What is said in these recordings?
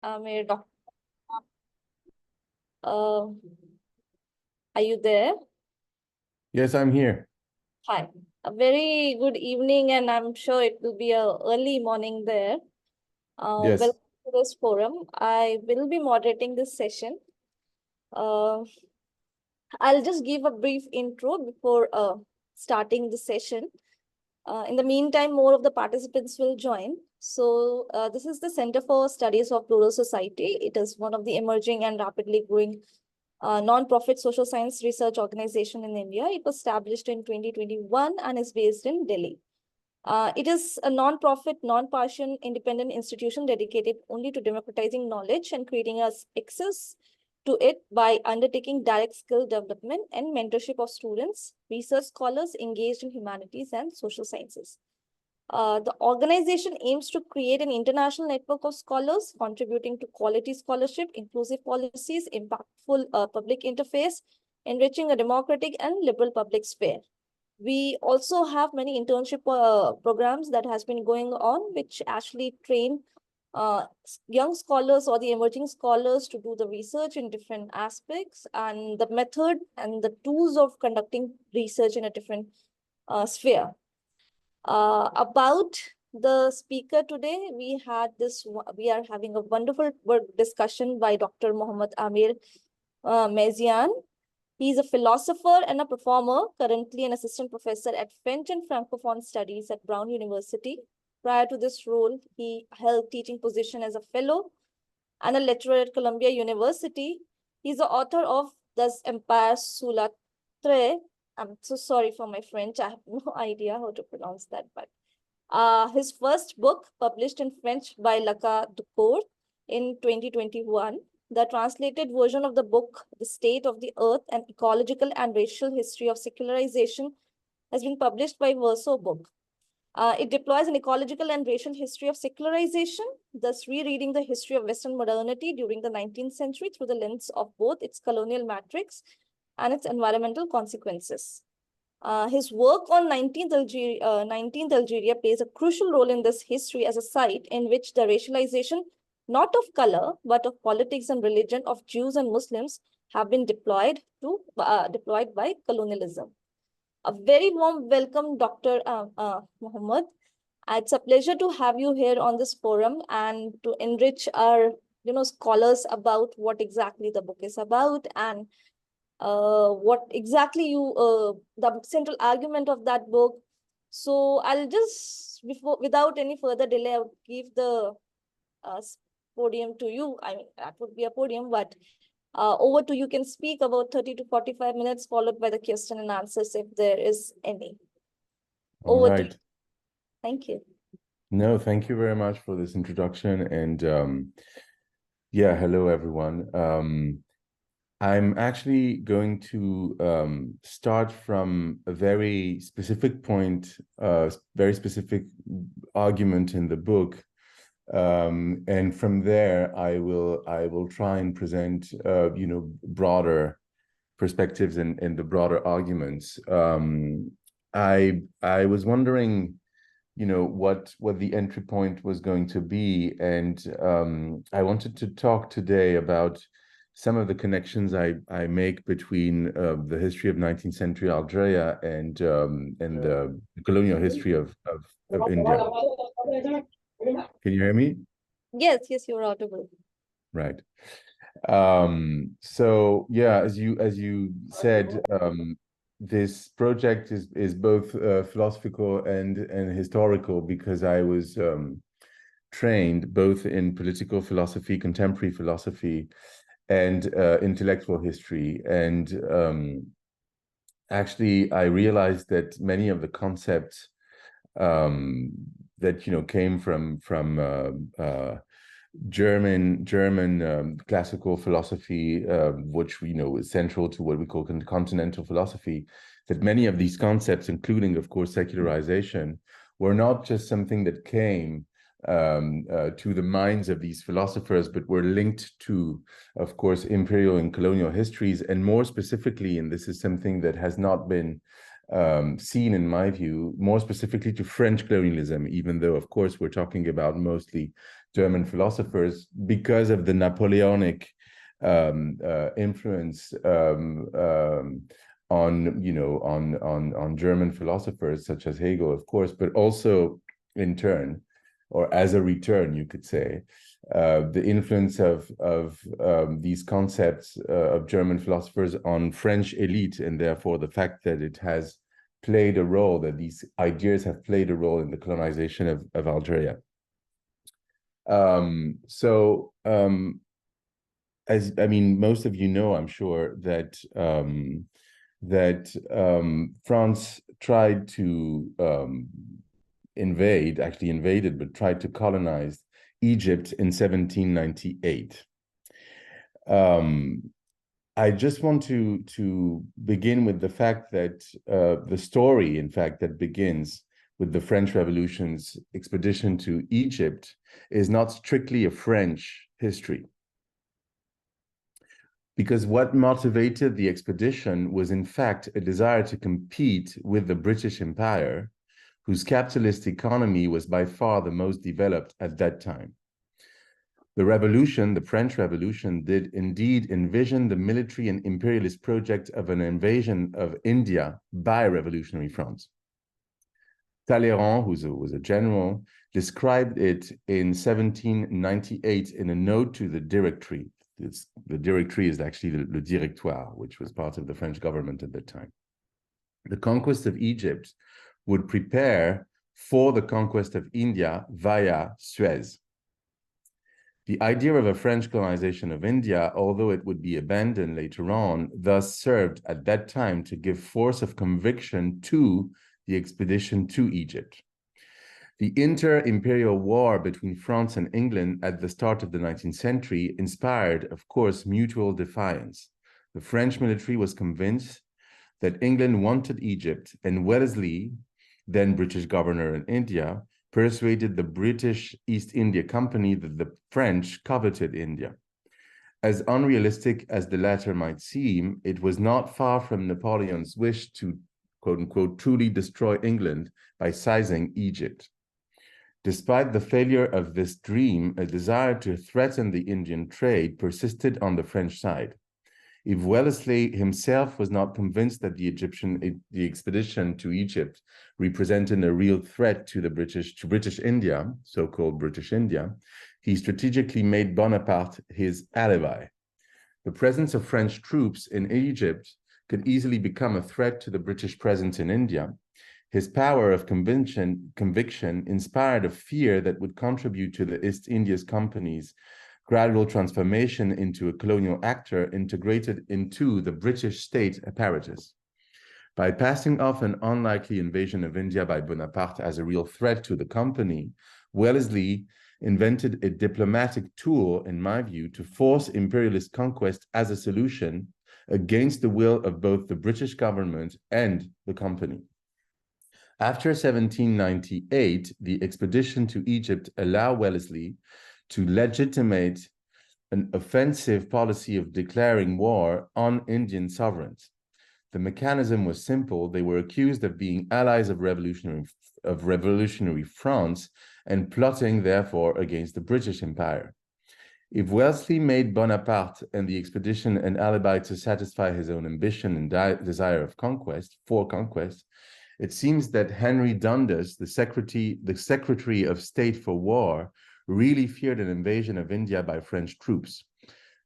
Amer, uh, are you there? Yes, I'm here. Hi. A very good evening, and I'm sure it will be a early morning there. Yes. Welcome to this forum. I will be moderating this session. Uh, I'll just give a brief intro before starting the session. In the meantime, more of the participants will join. So this is the Center for Studies of Plural Society. It is one of the emerging and rapidly growing non-profit social science research organization in India. It was established in 2021 and is based in Delhi. It is a non-profit, non-partisan, independent institution dedicated only to democratizing knowledge and creating us access to it by undertaking direct skill development and mentorship of students, research scholars engaged in humanities and social sciences. The organization aims to create an international network of scholars contributing to quality scholarship, inclusive policies, impactful public interface, enriching a democratic and liberal public sphere. We also have many internship programs that has been going on, which actually train young scholars or the emerging scholars to do the research in different aspects and the method and the tools of conducting research in a different sphere. About the speaker today, we are having a wonderful work discussion by Dr. Mohamed Amer Meziane. He's a philosopher and a performer, currently an assistant professor at French and Francophone Studies at Brown University. Prior to this role, he held teaching position as a fellow and a lecturer at Columbia University. He's the author of Das Empire sous la Terre. I'm so sorry for my French. I have no idea how to pronounce that, but his first book, published in French by Laca Ducourt in 2021, the translated version of the book, The State of the Earth, an Ecological and Racial History of Secularization, has been published by Verso Book. It deploys an ecological and racial history of secularization, thus rereading the history of Western modernity during the 19th century through the lens of both its colonial matrix and its environmental consequences. His work on 19th Algeria plays a crucial role in this history as a site in which the racialization, not of color, but of politics and religion of Jews and Muslims have been deployed by colonialism. A very warm welcome, Dr. Mohamed. It's a pleasure to have you here on this forum and to enrich our scholars about what exactly the book is about and what exactly the central argument of that book. So I'll just, without any further delay, I would give the podium to you. I mean, that would be a podium, but over to you. Can speak about 30 to 45 minutes, followed by the question and answers if there is any. All Over to right. you. Thank you. No, thank you very much for this introduction. And yeah, hello, everyone. I'm actually going to start from a very specific point, very specific argument in the book. And from there, I will try and present, broader perspectives and the broader arguments. I was wondering, what the entry point was going to be, and I wanted to talk today about some of the connections I make between the history of 19th century Algeria and the colonial history of India. Can you hear me? Yes, you're audible. Right. So yeah, as you said, this project is both philosophical and historical, because I was trained both in political philosophy, contemporary philosophy, and intellectual history. And actually, I realized that many of the concepts that came from German classical philosophy, which is central to what we call continental philosophy, that many of these concepts, including, of course, secularization, were not just something that came to the minds of these philosophers, but were linked to, of course, imperial and colonial histories, and more specifically, and this is something that has not been seen, in my view, more specifically to French colonialism, even though, of course, we're talking about mostly German philosophers because of the Napoleonic influence on, you know, on German philosophers such as Hegel, of course, but also in turn, or as a return, you could say, the influence of these concepts of German philosophers on French elite, and therefore the fact that it has played a role, that these ideas have played a role in the colonization of Algeria. As I mean, most of you know, I'm sure, that France tried to actually invaded, but tried to colonize Egypt in 1798. I just want to begin with the fact that the story, in fact, that begins with the French Revolution's expedition to Egypt is not strictly a French history. Because what motivated the expedition was, in fact, a desire to compete with the British Empire, whose capitalist economy was by far the most developed at that time. The revolution, the French Revolution, did indeed envision the military and imperialist project of an invasion of India by revolutionary France. Talleyrand, who was a general, described it in 1798 in a note to the Directory. The Directory is actually le Directoire, which was part of the French government at that time. The conquest of Egypt would prepare for the conquest of India via Suez. The idea of a French colonization of India, although it would be abandoned later on, thus served at that time to give force of conviction to the expedition to Egypt. The inter-imperial war between France and England at the start of the 19th century inspired, of course, mutual defiance. The French military was convinced that England wanted Egypt, and Wellesley, then British governor in India, persuaded the British East India Company that the French coveted India. As unrealistic as the latter might seem, it was not far from Napoleon's wish to, quote unquote, truly destroy England by seizing Egypt. Despite the failure of this dream, a desire to threaten the Indian trade persisted on the French side. If Wellesley himself was not convinced that the expedition to Egypt represented a real threat to British India, so-called British India, he strategically made Bonaparte his ally. The presence of French troops in Egypt could easily become a threat to the British presence in India. His power of conviction inspired a fear that would contribute to the East India Company's gradual transformation into a colonial actor integrated into the British state apparatus. By passing off an unlikely invasion of India by Bonaparte as a real threat to the company, Wellesley invented a diplomatic tool, in my view, to force imperialist conquest as a solution against the will of both the British government and the company. After 1798, the expedition to Egypt allowed Wellesley to legitimate an offensive policy of declaring war on Indian sovereigns. The mechanism was simple. They were accused of being allies of revolutionary France and plotting, therefore, against the British Empire. If Wellesley made Bonaparte and the expedition an alibi to satisfy his own ambition and desire of conquest, it seems that Henry Dundas, the Secretary of State for War, really feared an invasion of India by French troops.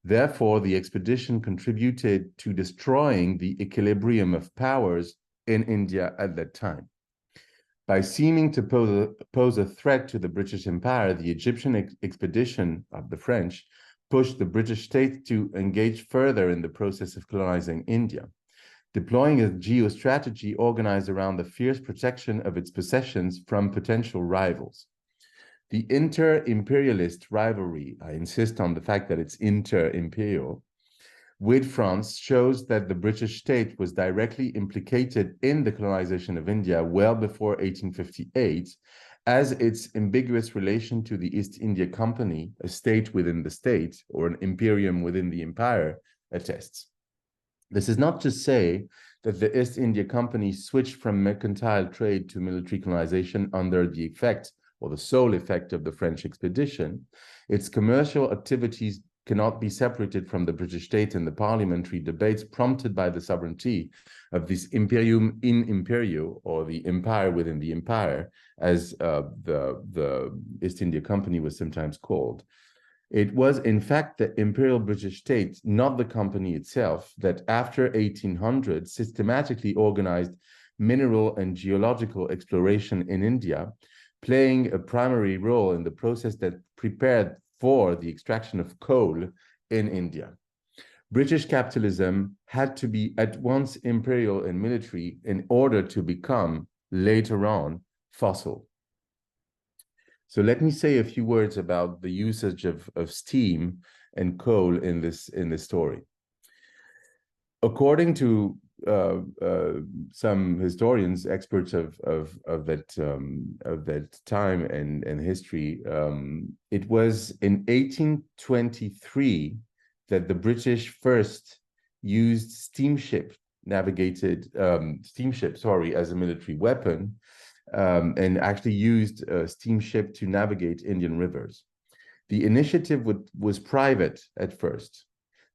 Therefore, the expedition contributed to destroying the equilibrium of powers in India at that time. By seeming to pose a threat to the British Empire, the Egyptian expedition of the French pushed the British state to engage further in the process of colonizing India, deploying a geostrategy organized around the fierce protection of its possessions from potential rivals. The inter-imperialist rivalry, I insist on the fact that it's inter-imperial, with France shows that the British state was directly implicated in the colonization of India well before 1858, as its ambiguous relation to the East India Company, a state within the state, or an imperium within the empire, attests. This is not to say that the East India Company switched from mercantile trade to military colonization under the effect or the sole effect of the French expedition, its commercial activities cannot be separated from the British state and the parliamentary debates prompted by the sovereignty of this imperium in imperio, or the empire within the empire, as the East India Company was sometimes called. It was, in fact, the imperial British state, not the company itself, that after 1800 systematically organized mineral and geological exploration in India, playing a primary role in the process that prepared for the extraction of coal in India. British capitalism had to be at once imperial and military in order to become, later on, fossil. So let me say a few words about the usage of steam and coal in this story. According to some historians, experts of that time and history, it was in 1823 that the British first used steamships as a military weapon, and actually used a steamship to navigate Indian rivers. The initiative was private at first.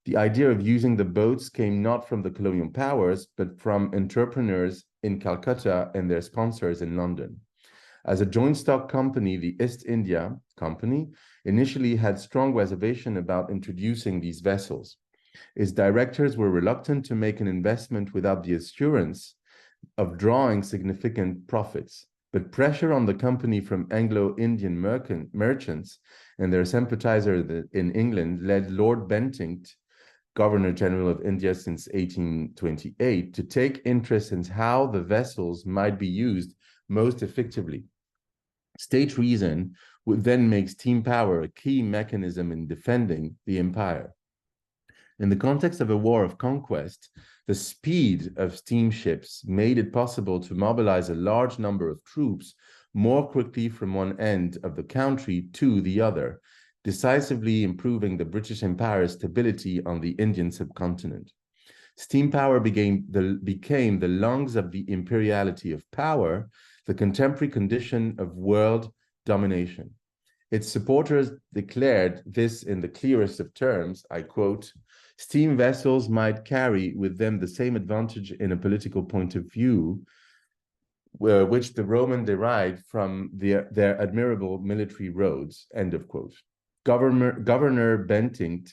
The idea of using the boats came not from the colonial powers, but from entrepreneurs in Calcutta and their sponsors in London. As a joint stock company, the East India Company initially had strong reservation about introducing these vessels. Its directors were reluctant to make an investment without the assurance of drawing significant profits, but pressure on the company from Anglo-Indian merchants and their sympathizers in England led Lord Bentinck, Governor General of India since 1828, to take interest in how the vessels might be used most effectively. State reason would then make steam power a key mechanism in defending the empire. In the context of a war of conquest, the speed of steamships made it possible to mobilize a large number of troops more quickly from one end of the country to the other, decisively improving the British Empire's stability on the Indian subcontinent. Steam power became the lungs of the imperiality of power, the contemporary condition of world domination. Its supporters declared this in the clearest of terms, I quote, "Steam vessels might carry with them the same advantage in a political point of view, which the Roman derived from their admirable military roads," end of quote. Governor Bentinck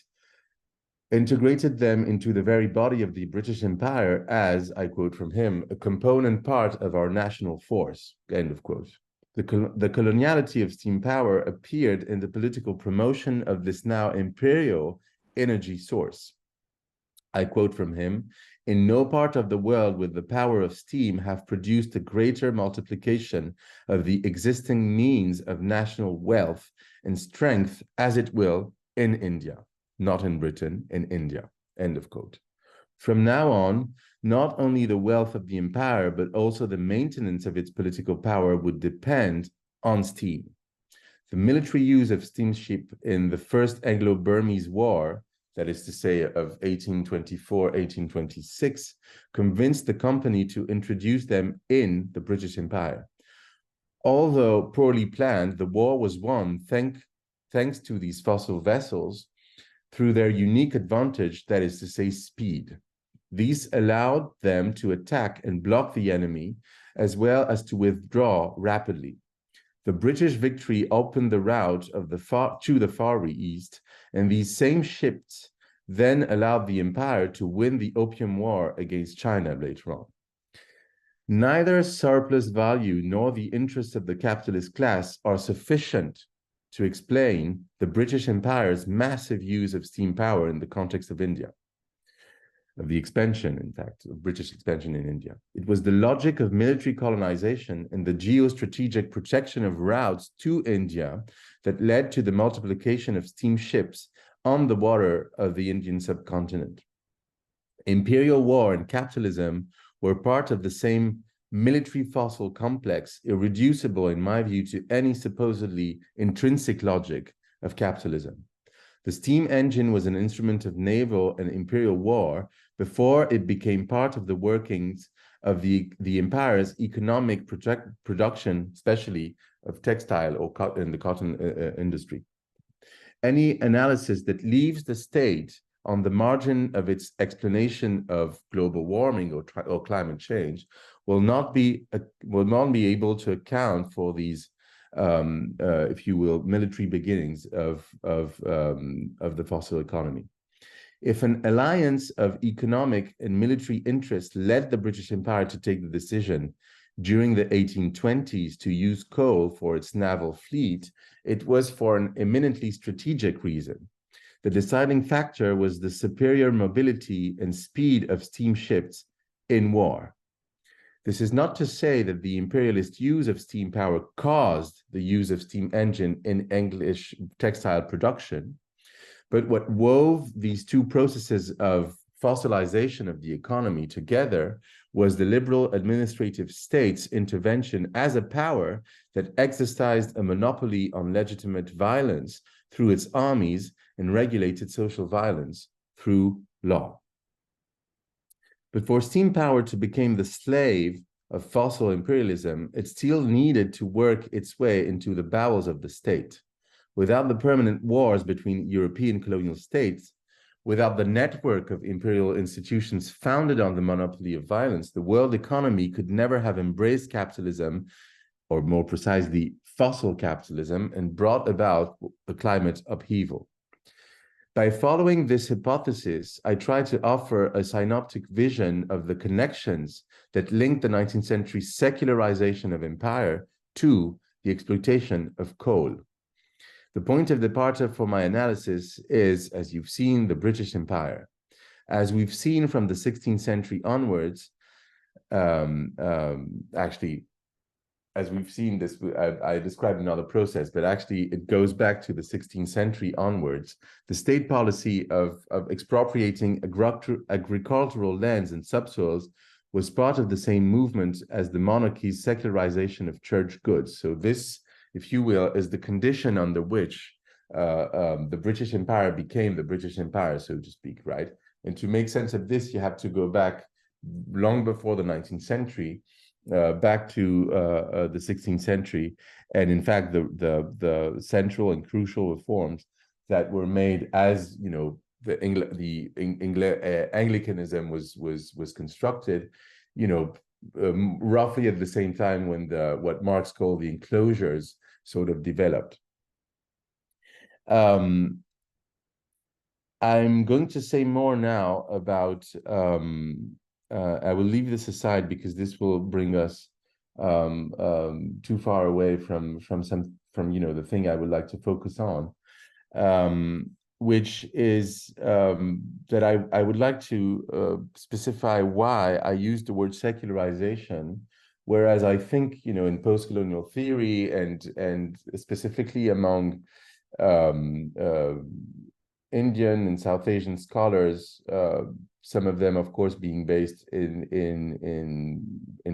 integrated them into the very body of the British Empire as, I quote from him, "a component part of our national force," end of quote. The coloniality of steam power appeared in the political promotion of this now imperial energy source. I quote from him, "In no part of the world would the power of steam have produced a greater multiplication of the existing means of national wealth and strength as it will in India," not in Britain, in India, end of quote. From now on, not only the wealth of the empire, but also the maintenance of its political power would depend on steam. The military use of steamship in the First Anglo-Burmese War, that is to say of 1824-1826, convinced the company to introduce them in the British Empire. Although poorly planned, the war was won thanks to these fossil vessels through their unique advantage, that is to say speed. These allowed them to attack and block the enemy, as well as to withdraw rapidly. The British victory opened the route to the Far East, and these same ships then allowed the empire to win the Opium War against China later on. Neither surplus value nor the interests of the capitalist class are sufficient to explain the British Empire's massive use of steam power in the context of India. Of the expansion, in fact, of British expansion in India. It was the logic of military colonization and the geostrategic protection of routes to India that led to the multiplication of steamships on the water of the Indian subcontinent. Imperial war and capitalism were part of the same military fossil complex, irreducible, in my view, to any supposedly intrinsic logic of capitalism. The steam engine was an instrument of naval and imperial war before it became part of the workings of the empire's economic production, especially of textile or in the cotton industry. Any analysis that leaves the state on the margin of its explanation of global warming or climate change will not be able to account for these, if you will, military beginnings of the fossil economy. If an alliance of economic and military interests led the British Empire to take the decision during the 1820s to use coal for its naval fleet, it was for an eminently strategic reason. The deciding factor was the superior mobility and speed of steamships in war. This is not to say that the imperialist use of steam power caused the use of steam engine in English textile production, but what wove these two processes of fossilization of the economy together was the liberal administrative state's intervention as a power that exercised a monopoly on legitimate violence through its armies and regulated social violence through law. But for steam power to become the slave of fossil imperialism, it still needed to work its way into the bowels of the state. Without the permanent wars between European colonial states, without the network of imperial institutions founded on the monopoly of violence, the world economy could never have embraced capitalism, or more precisely, fossil capitalism, and brought about the climate upheaval. By following this hypothesis, I try to offer a synoptic vision of the connections that link the 19th century secularization of empire to the exploitation of coal. The point of departure for my analysis is, as you've seen, the British Empire. As we've seen from the 16th century onwards, actually, as we've seen this, I described another process, but actually it goes back to the 16th century onwards. The state policy of expropriating agricultural lands and subsoils was part of the same movement as the monarchy's secularization of church goods. So this, if you will, is the condition under which the British Empire became the British Empire, so to speak, right? And to make sense of this, you have to go back long before the 19th century, back to the 16th century, and in fact, the central and crucial reforms that were made as Anglicanism was constructed, roughly at the same time when what Marx called the enclosures sort of developed. I'm going to say more now about. I will leave this aside because this will bring us too far away from the thing I would like to focus on, which is that I would like to specify why I use the word secularization, whereas I think in post-colonial theory and specifically among Indian and South Asian scholars, some of them, of course, being based in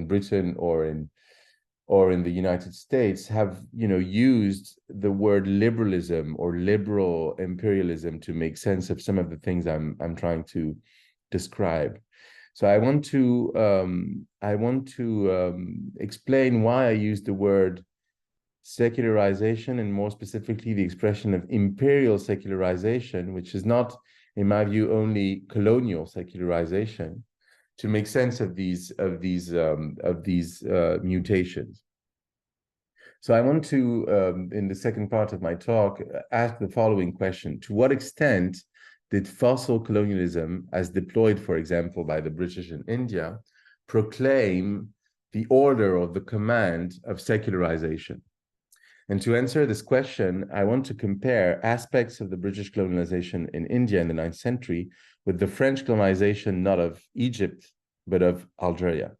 Britain or in the United States, have used the word liberalism or liberal imperialism to make sense of some of the things I'm trying to describe. So I want to explain why I use the word secularization, and more specifically the expression of imperial secularization, which is not, in my view, only colonial secularization, to make sense of these mutations. So I want to, in the second part of my talk, ask the following question: to what extent did fossil colonialism, as deployed, for example, by the British in India, proclaim the order or the command of secularization? And to answer this question, I want to compare aspects of the British colonization in India in the 9th century with the French colonization, not of Egypt, but of Algeria.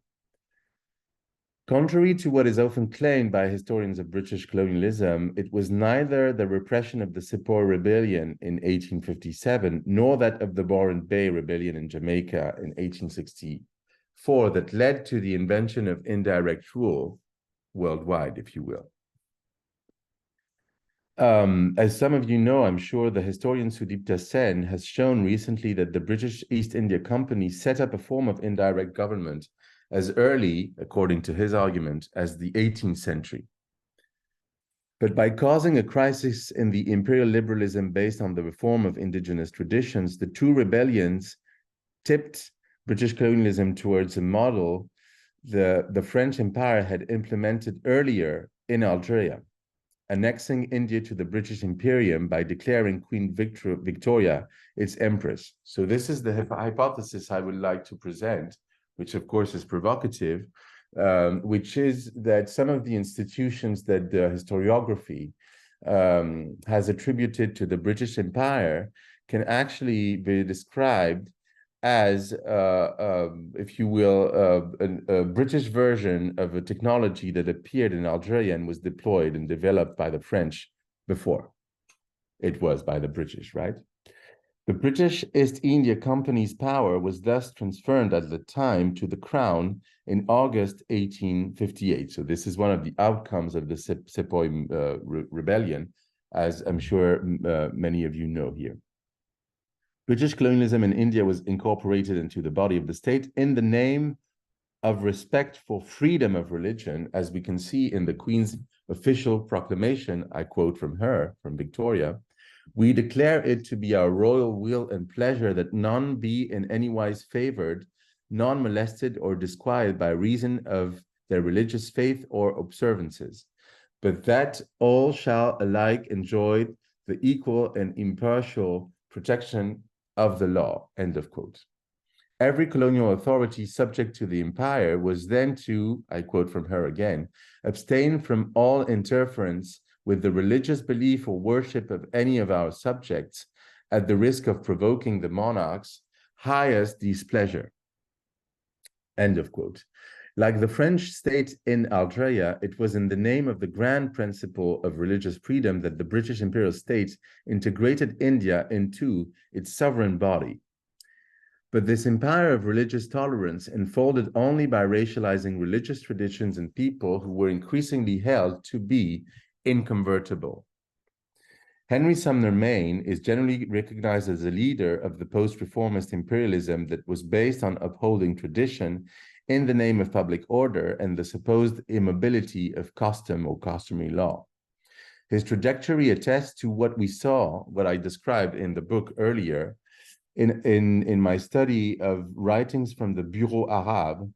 Contrary to what is often claimed by historians of British colonialism, it was neither the repression of the Sepoy Rebellion in 1857, nor that of the Boran Bay Rebellion in Jamaica in 1864 that led to the invention of indirect rule worldwide, if you will. As some of you know, I'm sure, the historian Sudipta Sen has shown recently that the British East India Company set up a form of indirect government as early, according to his argument, as the 18th century. But by causing a crisis in the imperial liberalism based on the reform of indigenous traditions, the two rebellions tipped British colonialism towards a model the French Empire had implemented earlier in Algeria, annexing India to the British Imperium by declaring Queen Victoria its empress. So this is the hypothesis I would like to present, which of course is provocative, which is that some of the institutions that the historiography has attributed to the British Empire can actually be described as, if you will, a British version of a technology that appeared in Algeria and was deployed and developed by the French before it was by the British, right? The British East India Company's power was thus transferred at the time to the Crown in August 1858. So this is one of the outcomes of the Sepoy Rebellion, as I'm sure many of you know here. British colonialism in India was incorporated into the body of the state in the name of respect for freedom of religion, as we can see in the Queen's official proclamation. I quote from her, from Victoria: "We declare it to be our royal will and pleasure that none be in any wise favored, none molested or disquieted by reason of their religious faith or observances, but that all shall alike enjoy the equal and impartial protection of the law," end of quote. Every colonial authority subject to the empire was then to, I quote from her again, "abstain from all interference with the religious belief or worship of any of our subjects, at the risk of provoking the monarch's highest displeasure," end of quote. Like the French state in Algeria, it was in the name of the grand principle of religious freedom that the British imperial state integrated India into its sovereign body. But this empire of religious tolerance unfolded only by racializing religious traditions and people who were increasingly held to be inconvertible. Henry Sumner Maine is generally recognized as a leader of the post-reformist imperialism that was based on upholding tradition in the name of public order and the supposed immobility of custom or customary law. His trajectory attests to what we saw, what I described in the book earlier, in my study of writings from the Bureau Arabe,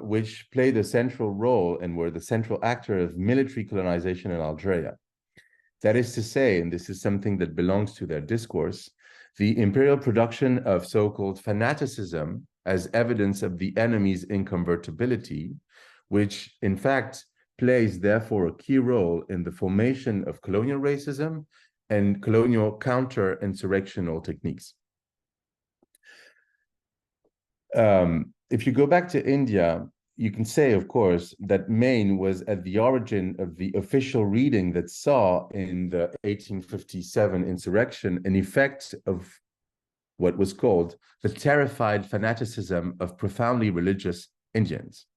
which played a central role and were the central actor of military colonization in Algeria. That is to say, and this is something that belongs to their discourse, the imperial production of so-called fanaticism as evidence of the enemy's inconvertibility, which in fact plays therefore a key role in the formation of colonial racism and colonial counter-insurrectional techniques. If you go back to India, you can say, of course, that Maine was at the origin of the official reading that saw in the 1857 insurrection an effect of what was called the terrified fanaticism of profoundly religious Indians.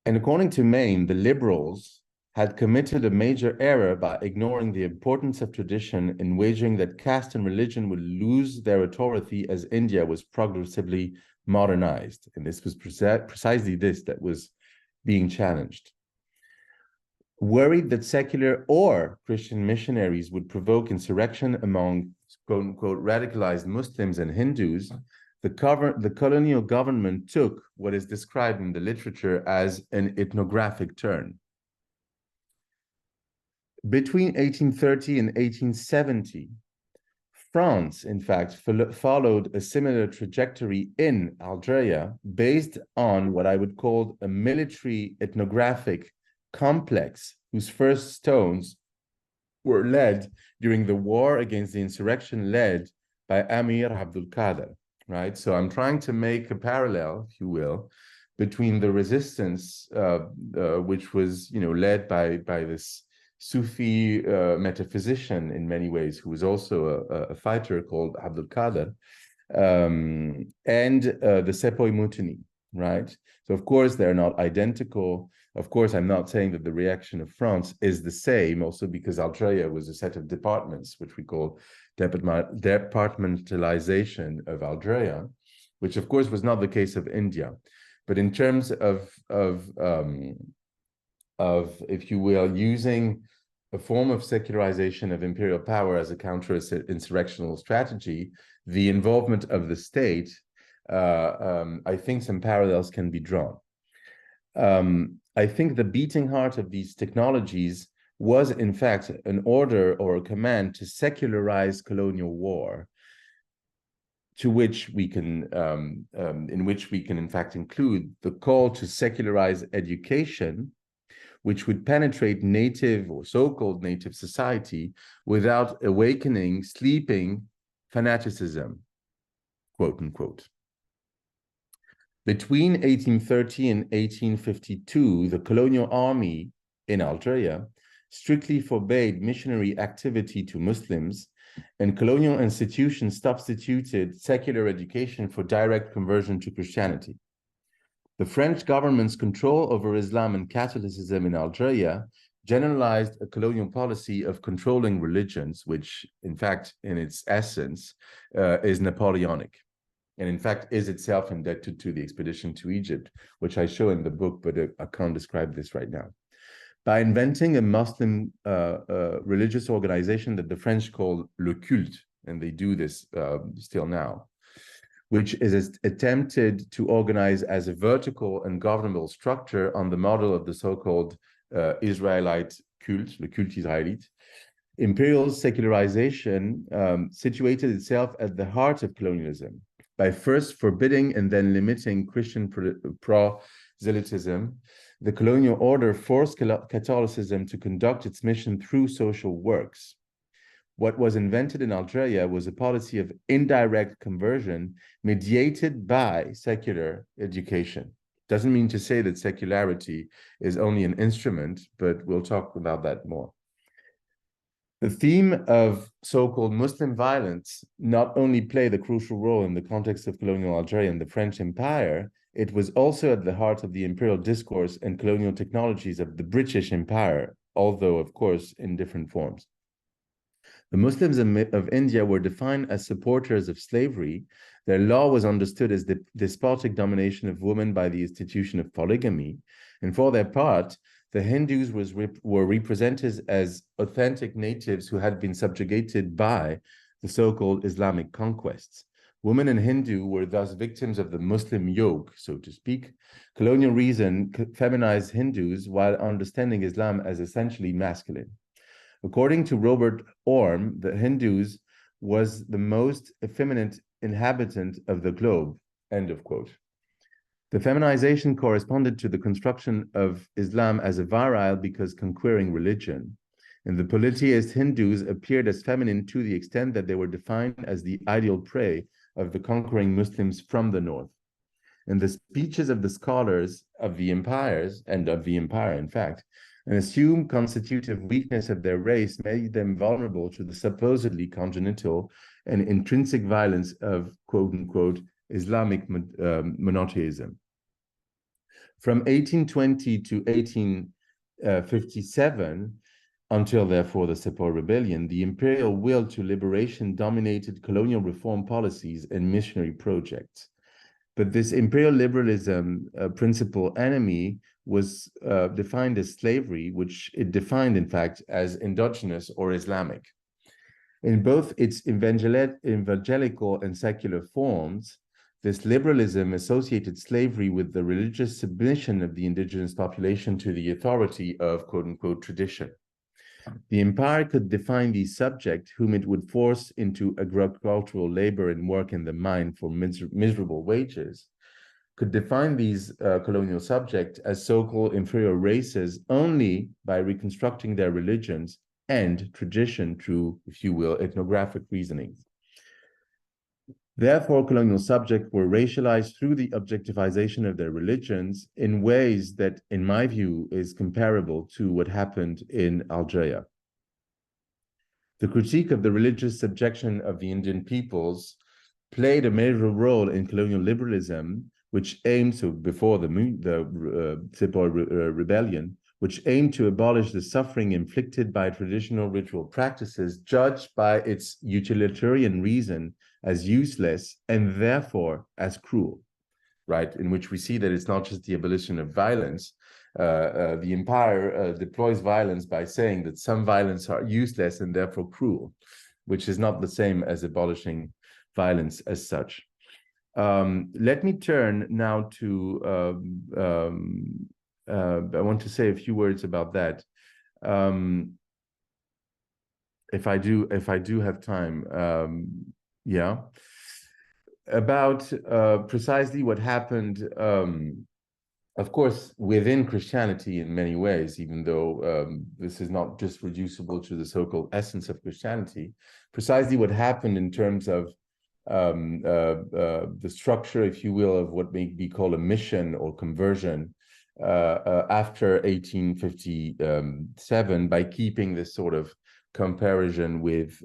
And according to Maine, the liberals had committed a major error by ignoring the importance of tradition in wagering that caste and religion would lose their authority as India was progressively modernized. And this was precisely this that was being challenged. Worried that secular or Christian missionaries would provoke insurrection among quote-unquote radicalized Muslims and Hindus, the colonial government took what is described in the literature as an ethnographic turn. Between 1830 and 1870, France, in fact, followed a similar trajectory in Algeria based on what I would call a military ethnographic complex whose first stones were led during the war against the insurrection led by Amer Abdul Qadir, right? So I'm trying to make a parallel, if you will, between the resistance, which was, led by this Sufi metaphysician in many ways, who was also a fighter called Abdul Qadir, and the Sepoy Mutiny, right? So of course they're not identical. Of course, I'm not saying that the reaction of France is the same, also because Algeria was a set of departments, which we call departmentalization of Algeria. which of course was not the case of India. But in terms of if you will, using a form of secularization of imperial power as a counter-insurrectional strategy, the involvement of the state, I think some parallels can be drawn. I think the beating heart of these technologies was, in fact, an order or a command to secularize colonial war, to which we can, in which we can, in fact, include the call to secularize education, which would penetrate native or so-called native society without awakening sleeping fanaticism, quote unquote. Between 1830 and 1852, the colonial army in Algeria strictly forbade missionary activity to Muslims, and colonial institutions substituted secular education for direct conversion to Christianity. The French government's control over Islam and Catholicism in Algeria generalized a colonial policy of controlling religions, which, in fact, in its essence, is Napoleonic, and in fact is itself indebted to the expedition to Egypt, which I show in the book, but I can't describe this right now. By inventing a Muslim religious organization that the French call le culte, and they do this still now, which is attempted to organize as a vertical and governable structure on the model of the so-called Israelite culte, le culte israélite. Imperial secularization situated itself at the heart of colonialism by first forbidding and then limiting Christian proselytism. The colonial order forced Catholicism to conduct its mission through social works. What was invented in Algeria was a policy of indirect conversion mediated by secular education. Doesn't mean to say that secularity is only an instrument, but we'll talk about that more. The theme of so-called Muslim violence not only played a crucial role in the context of colonial Algeria and the French Empire, it was also at the heart of the imperial discourse and colonial technologies of the British Empire, although, of course, in different forms. The Muslims of India were defined as supporters of slavery. Their law was understood as the despotic domination of women by the institution of polygamy. And for their part, the Hindus were represented as authentic natives who had been subjugated by the so-called Islamic conquests. Women and Hindu were thus victims of the Muslim yoke, so to speak. Colonial reason feminized Hindus while understanding Islam as essentially masculine. According to Robert Orme, the Hindus was the most effeminate inhabitant of the globe, end of quote. The feminization corresponded to the construction of Islam as a virile because conquering religion. And the polytheist Hindus appeared as feminine to the extent that they were defined as the ideal prey of the conquering Muslims from the north. And the speeches of the scholars of the empires, and of the empire, in fact, an assumed constitutive weakness of their race made them vulnerable to the supposedly congenital and intrinsic violence of, quote unquote, Islamic monotheism. From 1820 to 1857, until therefore the Sepoy Rebellion, the imperial will to liberation dominated colonial reform policies and missionary projects. But this imperial liberalism principal enemy was defined as slavery, which it defined, in fact, as endogenous or Islamic. In both its evangelical and secular forms, this liberalism associated slavery with the religious submission of the indigenous population to the authority of, quote unquote, tradition. The empire could define these subjects, whom it would force into agricultural labor and work in the mine for miserable wages, could define these colonial subjects as so-called inferior races only by reconstructing their religions and tradition through, if you will, ethnographic reasoning. Therefore, colonial subjects were racialized through the objectivization of their religions in ways that, in my view, is comparable to what happened in Algeria. The critique of the religious subjection of the Indian peoples played a major role in colonial liberalism, which aimed, so before the Sepoy Rebellion, which aimed to abolish the suffering inflicted by traditional ritual practices judged by its utilitarian reason as useless and therefore as cruel, right? In which we see that it's not just the abolition of violence. The empire deploys violence by saying that some violence are useless and therefore cruel, which is not the same as abolishing violence as such. Let me turn now to, I want to say a few words about that. If I do have time, yeah, about precisely what happened, of course, within Christianity in many ways, even though this is not just reducible to the so-called essence of Christianity, precisely what happened in terms of the structure, if you will, of what may be called a mission or conversion after 1857, by keeping this sort of comparison with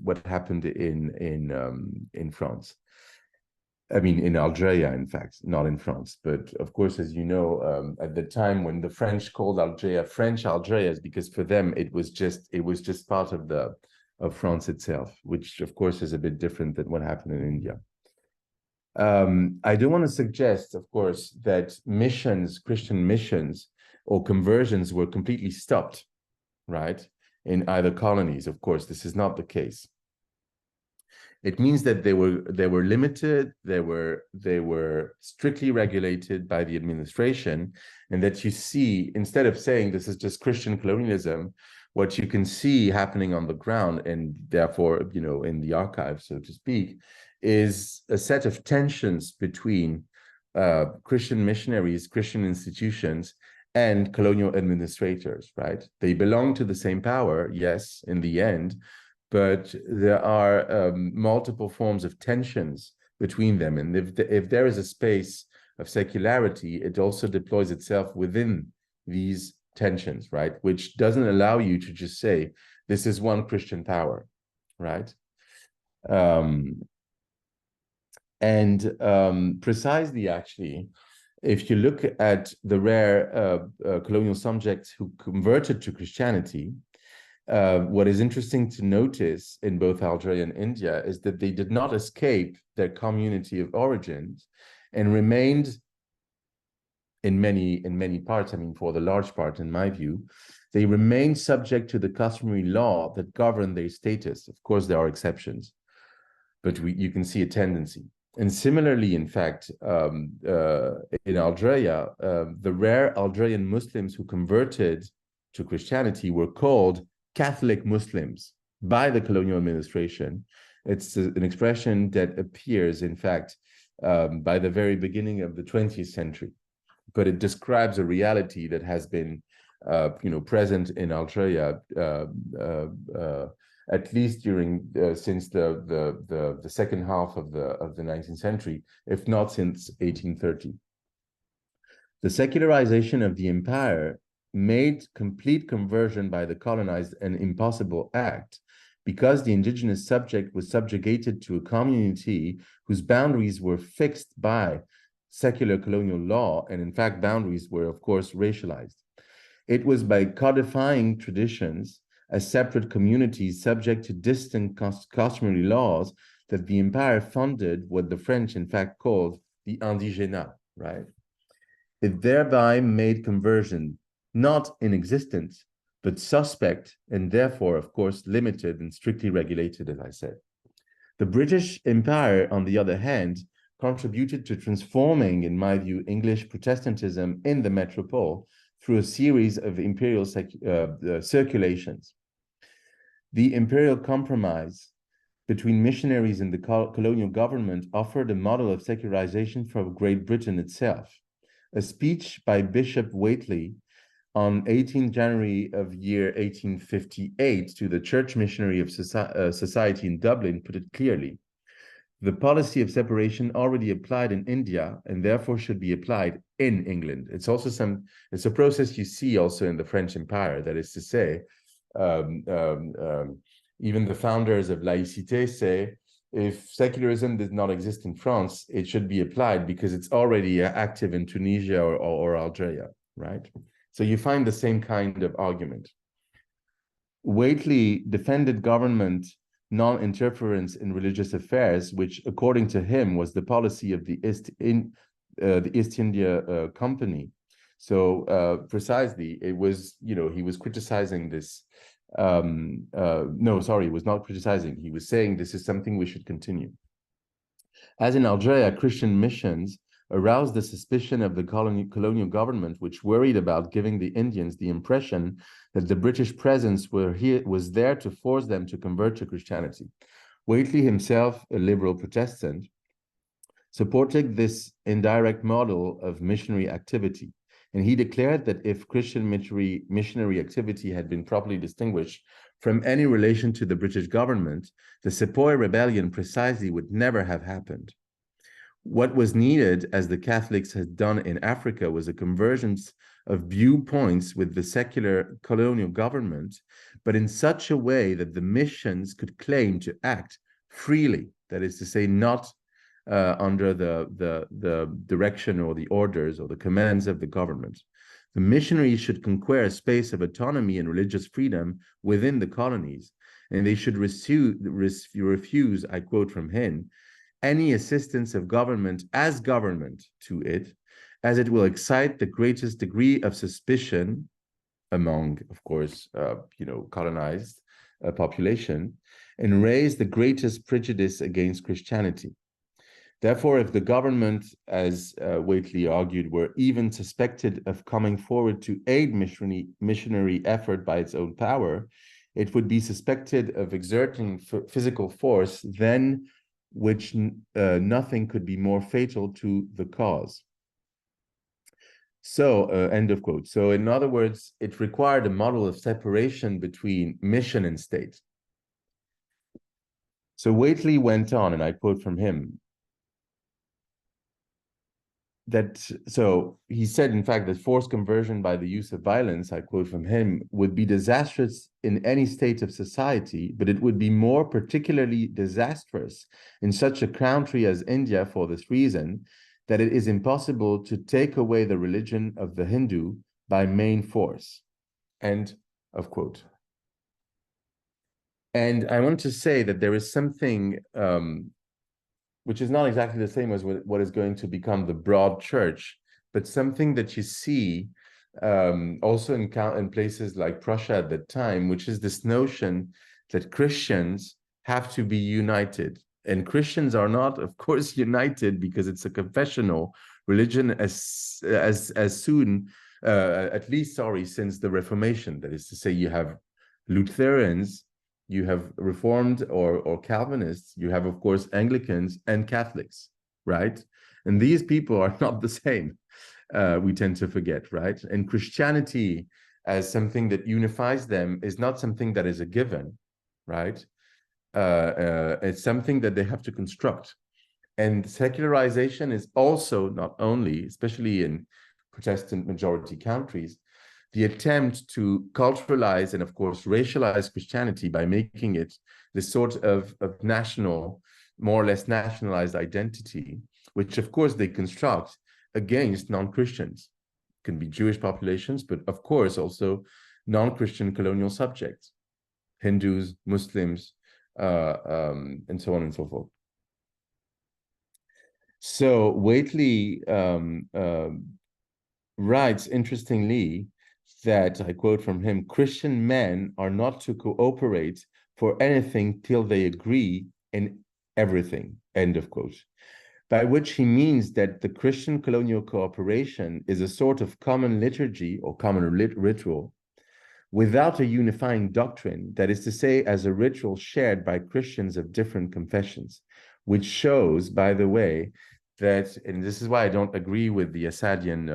what happened in France. I mean, in Algeria, in fact, not in France. But of course, as you know, at the time when the French called Algeria French Algeria, is because for them it was just part of France itself, which of course is a bit different than what happened in India. I do want to suggest, of course, that missions, Christian missions or conversions were completely stopped, right? In either colonies. Of course, this is not the case. It means that they were limited, they were strictly regulated by the administration, and that you see, instead of saying this is just Christian colonialism, what you can see happening on the ground, and therefore, you know, in the archive, so to speak, is a set of tensions between Christian missionaries, Christian institutions, and colonial administrators, right? They belong to the same power, yes, in the end, but there are multiple forms of tensions between them. And if there is a space of secularity, it also deploys itself within these tensions, right? Which doesn't allow you to just say, this is one Christian power, right? Precisely, actually, if you look at the rare colonial subjects who converted to Christianity, what is interesting to notice in both Algeria and India is that they did not escape their community of origins and remained in many parts, I mean, for the large part, in my view, they remained subject to the customary law that governed their status. Of course, there are exceptions, but you can see a tendency. And similarly, in fact, in Algeria, the rare Algerian Muslims who converted to Christianity were called Catholic Muslims by the colonial administration. It's an expression that appears, in fact, by the very beginning of the 20th century, but it describes a reality that has been, present in Algeria at least during since the second half of the 19th century, if not since 1830. The secularization of the empire made complete conversion by the colonized an impossible act, because the indigenous subject was subjugated to a community whose boundaries were fixed by secular colonial law, and in fact boundaries were of course racialized. It was by codifying traditions as separate communities subject to distinct customary laws that the empire funded what the French in fact called the indigénat, right? It thereby made conversion not inexistent, but suspect, and therefore, of course, limited and strictly regulated, as I said. The British Empire, on the other hand, contributed to transforming, in my view, English Protestantism in the metropole through a series of imperial circulations. The imperial compromise between missionaries and the colonial government offered a model of secularization for Great Britain itself. A speech by Bishop Whately on 18 January of year 1858 to the Church Missionary of Society in Dublin put it clearly. The policy of separation already applied in India and therefore should be applied in England. It's a process you see also in the French Empire. That is to say, even the founders of laïcité say, if secularism did not exist in France, it should be applied because it's already active in Tunisia or Algeria, right? So you find the same kind of argument. Whately defended government non-interference in religious affairs, which, according to him, was the policy of the East India Company. So precisely, it was, he was criticizing this. No, sorry, he was not criticizing. He was saying this is something we should continue. As in Algeria, Christian missions aroused the suspicion of the colonial government, which worried about giving the Indians the impression that the British presence was there to force them to convert to Christianity. Whately himself, a liberal Protestant, supported this indirect model of missionary activity. And he declared that if Christian missionary activity had been properly distinguished from any relation to the British government, the Sepoy Rebellion precisely would never have happened. What was needed, as the Catholics had done in Africa, was a convergence of viewpoints with the secular colonial government, but in such a way that the missions could claim to act freely, that is to say, not under the direction or the orders or the commands of the government. The missionaries should conquer a space of autonomy and religious freedom within the colonies, and they should refuse, I quote from him, any assistance of government as government to it, as it will excite the greatest degree of suspicion among, of course, colonized population, and raise the greatest prejudice against Christianity. Therefore, if the government, as Whately argued, were even suspected of coming forward to aid missionary effort by its own power, it would be suspected of exerting physical force, than which nothing could be more fatal to the cause. So, end of quote. So, in other words, it required a model of separation between mission and state. So Whately went on, and I quote from him, so he said, in fact, that forced conversion by the use of violence, I quote from him, would be disastrous in any state of society, but it would be more particularly disastrous in such a country as India for this reason, that it is impossible to take away the religion of the Hindu by main force. End of quote. And I want to say that there is something which is not exactly the same as what is going to become the broad church, but something that you see also in places like Prussia at that time, which is this notion that Christians have to be united. And Christians are not, of course, united because it's a confessional religion as soon, at least, since the Reformation. That is to say, you have Lutherans, you have Reformed or Calvinists, you have, of course, Anglicans and Catholics, right? And these people are not the same. We tend to forget, right? And Christianity as something that unifies them is not something that is a given, right? It's something that they have to construct. And secularization is also not only, especially in Protestant majority countries, the attempt to culturalize and, of course, racialize Christianity by making it this sort of national, more or less nationalized identity, which, of course, they construct against non-Christians. It can be Jewish populations, but, of course, also non-Christian colonial subjects, Hindus, Muslims, and so on and so forth. So Whately writes, interestingly, that, I quote from him, Christian men are not to cooperate for anything till they agree in everything, end of quote. By which he means that the Christian colonial cooperation is a sort of common liturgy or common ritual without a unifying doctrine, that is to say, as a ritual shared by Christians of different confessions, which shows, by the way, that, and this is why I don't agree with the Assadian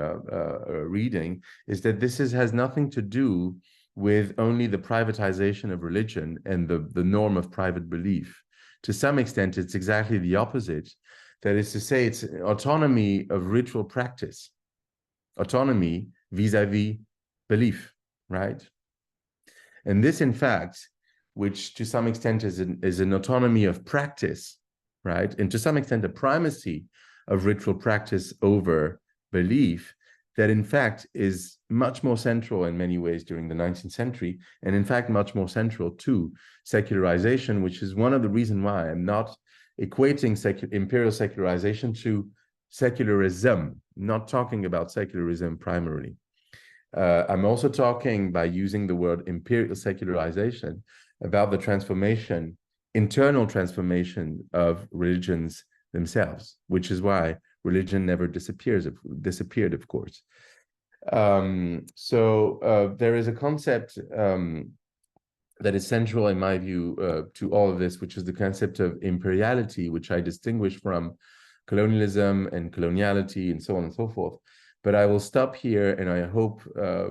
reading, is that this has nothing to do with only the privatization of religion and the norm of private belief. To some extent, it's exactly the opposite. That is to say, it's autonomy of ritual practice, autonomy vis-a-vis belief, right? And this, in fact, which to some extent is an autonomy of practice, right? And to some extent, a primacy of ritual practice over belief, that in fact is much more central in many ways during the 19th century, and in fact much more central to secularization, which is one of the reasons why I'm not equating imperial secularization to secularism, not talking about secularism primarily. I'm also talking, by using the word imperial secularization, about the transformation, internal transformation of religions themselves, which is why religion never disappeared, of course. So there is a concept that is central, in my view, to all of this, which is the concept of imperiality, which I distinguish from colonialism and coloniality and so on and so forth. But I will stop here, and I hope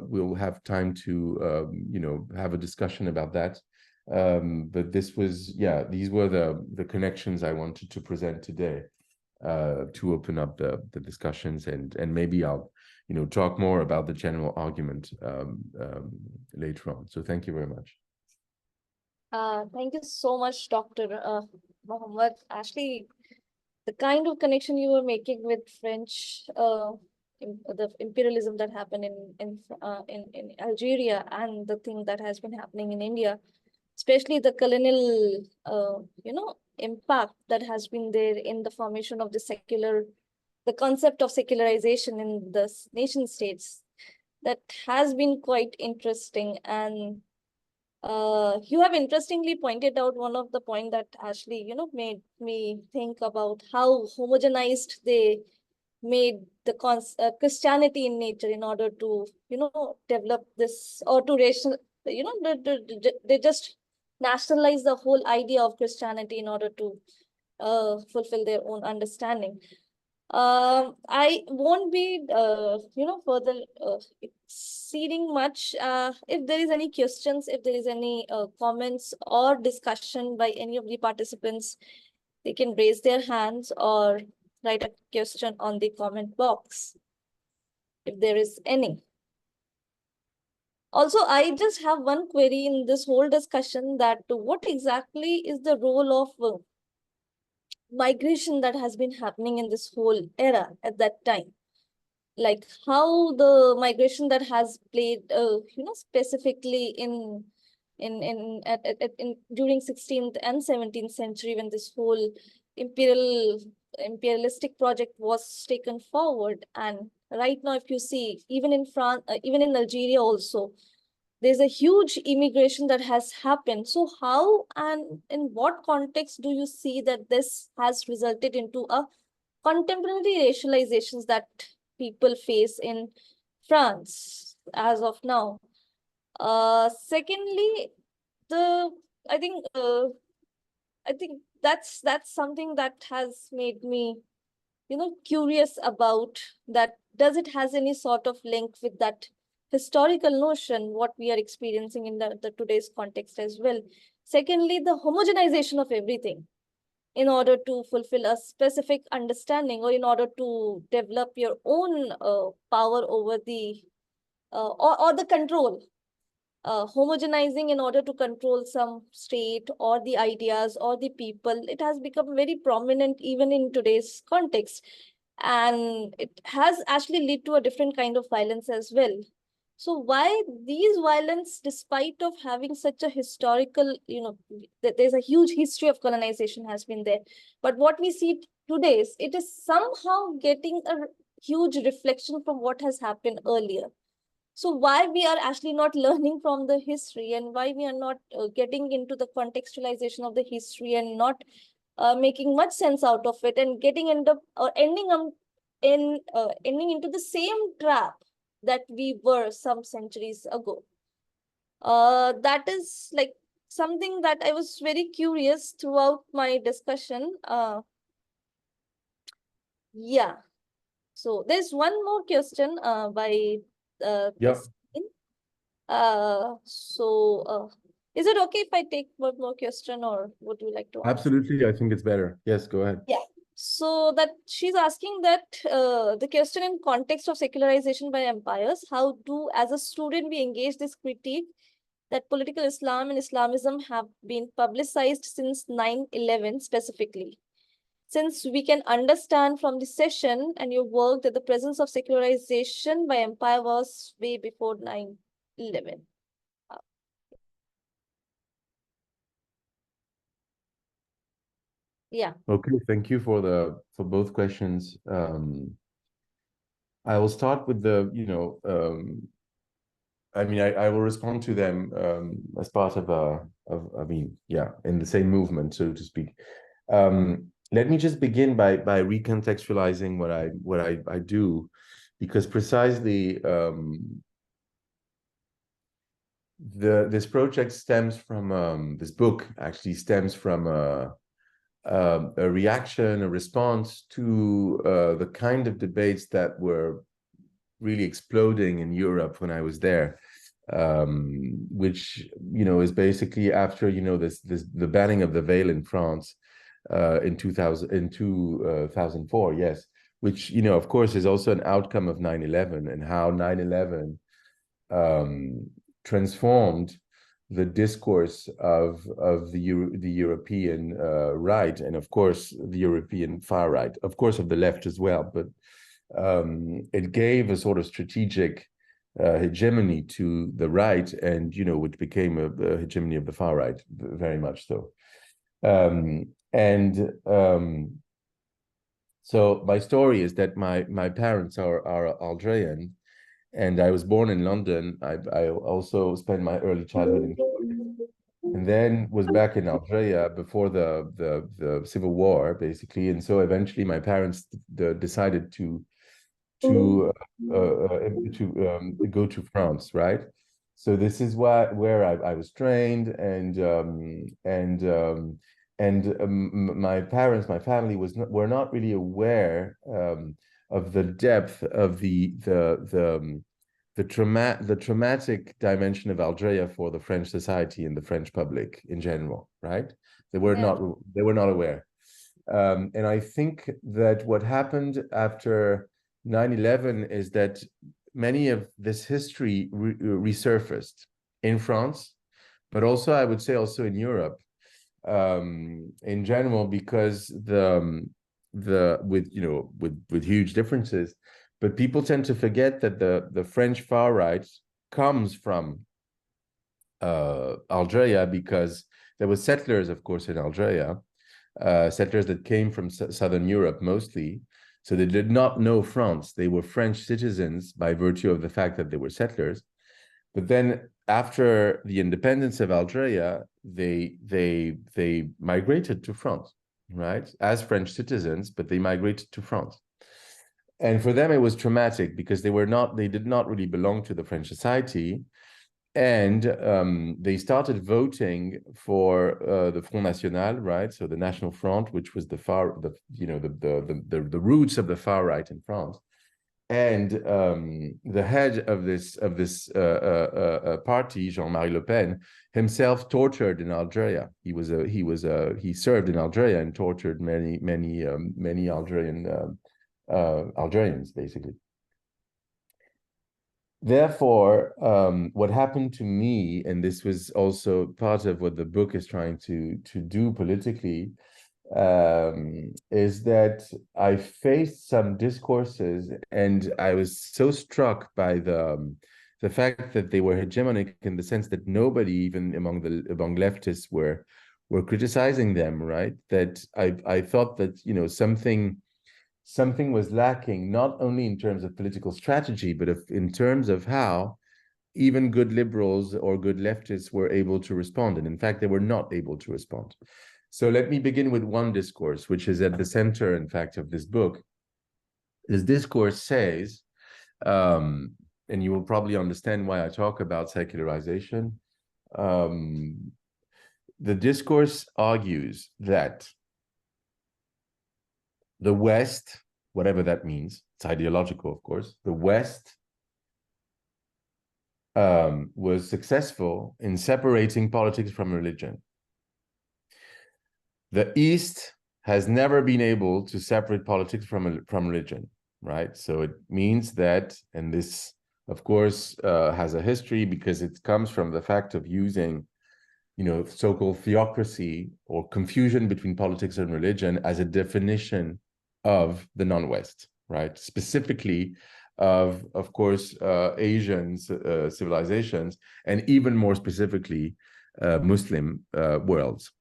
we'll have time to, have a discussion about that. But this was, these were the connections I wanted to present today to open up the discussions, and maybe I'll, talk more about the general argument later on. So thank you very much. Thank you so much, Dr. Mohamed. Actually, the kind of connection you were making with French, the imperialism that happened in Algeria, and the thing that has been happening in India, especially the colonial, impact that has been there in the formation of the concept of secularization in the nation states, that has been quite interesting. And you have interestingly pointed out one of the point that actually, made me think about how homogenized they made the Christianity in nature in order to, develop this, or to racial, they just nationalize the whole idea of Christianity in order to fulfill their own understanding. I won't be, further exceeding much. If there is any questions, if there is any comments or discussion by any of the participants, they can raise their hands or write a question on the comment box, if there is any. Also, I just have one query in this whole discussion, that what exactly is the role of migration that has been happening in this whole era at that time? Like how the migration that has played, specifically in during 16th and 17th century, when this whole imperialistic project was taken forward. And right now, if you see, even in France, even in Algeria also, there's a huge immigration that has happened. So how and in what context do you see that this has resulted into a contemporary racializations that people face in France as of now? Secondly, the I think that's something that has made me, curious about that. Does it has any sort of link with that historical notion what we are experiencing in the today's context as well? Secondly, the homogenization of everything in order to fulfill a specific understanding, or in order to develop your own power over the or the control, homogenizing in order to control some state or the ideas or the people. It has become very prominent even in today's context, and it has actually led to a different kind of violence as well. So why these violence, despite of having such a historical, there's a huge history of colonization has been there, but what we see today is it is somehow getting a huge reflection from what has happened earlier. So why we are actually not learning from the history, and why we are not getting into the contextualization of the history, and not making much sense out of it, and getting end up or ending up in ending into the same trap that we were some centuries ago. That is like something that I was very curious throughout my discussion. Yeah. So there's one more question by Yeah, is it okay if I take one more question, or would you like to ask? absolutely. I think it's better. Yes, go ahead. Yeah. So that she's asking that the question in context of secularization by empires, how do, as a student, we engage this critique that political Islam and Islamism have been publicized since 9/11 specifically? Since we can understand from the session and your work that the presence of secularization by empire was way before 9/11. Yeah. Okay, thank you for both questions. I will start with the, I mean, I will respond to them as part of I mean, yeah, in the same movement, so to speak. Let me just begin by recontextualizing what I do, because precisely this project stems from this book actually stems from a reaction, a response to the kind of debates that were really exploding in Europe when I was there, which is basically after the banning of the veil in France in 2004, yes, which of course is also an outcome of 9/11 and how 9/11 transformed the discourse of the European right, and of course the European far right, of course of the left as well, but it gave a sort of strategic hegemony to the right, and which became a hegemony of the far right, very much so. So my story is that my parents are Algerian, and I was born in London. I also spent my early childhood in and then was back in Algeria before the civil war, basically. And so eventually my parents decided to go to France, right? So this is where I was trained, and my parents, my family were not really aware of the depth of the traumatic dimension of Algeria for the French society and the French public in general, right? They were not aware. And I think that what happened after 9/11 is that many of this history resurfaced in France, but also I would say also in Europe in general, because with huge differences, but people tend to forget that the French far right comes from Algeria, because there were settlers, of course, in Algeria, settlers that came from Southern Europe mostly. So they did not know France. They were French citizens by virtue of the fact that they were settlers. But then after the independence of Algeria, they migrated to France, right? As French citizens, but they migrated to France. And for them, it was traumatic because they did not really belong to the French society. And they started voting for the Front National, right? So the National Front, which was the roots of the far right in France. And the head of this party, Jean-Marie Le Pen, himself tortured in Algeria. He served in Algeria and tortured many Algerians, basically. Therefore, what happened to me, and this was also part of what the book is trying to do politically, is that I faced some discourses, and I was so struck by the fact that they were hegemonic in the sense that nobody, even among leftists, were criticizing them, right? That I thought that something was lacking, not only in terms of political strategy, but in terms of how even good liberals or good leftists were able to respond. And in fact, they were not able to respond. So let me begin with one discourse, which is at the center, in fact, of this book. This discourse says, and you will probably understand why I talk about secularization. The discourse argues that the West, whatever that means, it's ideological, of course, the West was successful in separating politics from religion. The East has never been able to separate politics from religion, right? So it means that, and this, of course, has a history because it comes from the fact of using so-called theocracy or confusion between politics and religion as a definition of the non-West, right? Specifically of course, Asian civilizations, and even more specifically, Muslim worlds.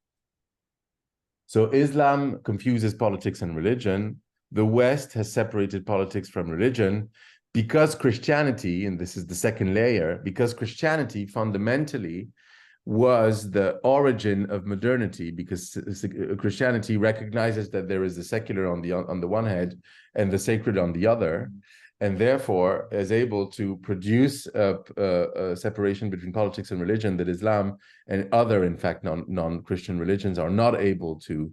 So Islam confuses politics and religion. The West has separated politics from religion because Christianity, and this is the second layer, because Christianity fundamentally was the origin of modernity, because Christianity recognizes that there is the secular on the one hand and the sacred on the other, and therefore is able to produce a separation between politics and religion that Islam and other, in fact, non-Christian religions are not able to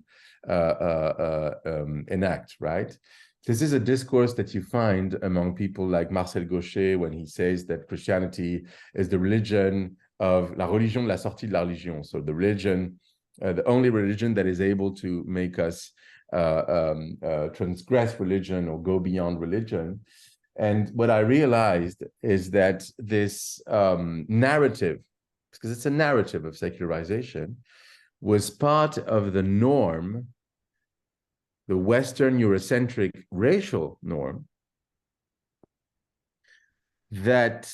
enact, right? This is a discourse that you find among people like Marcel Gauchet when he says that Christianity is the religion of la religion de la sortie de la religion, so the religion, the only religion that is able to make us transgress religion or go beyond religion. And what I realized is that this narrative, because it's a narrative of secularization, was part of the norm, the Western Eurocentric racial norm that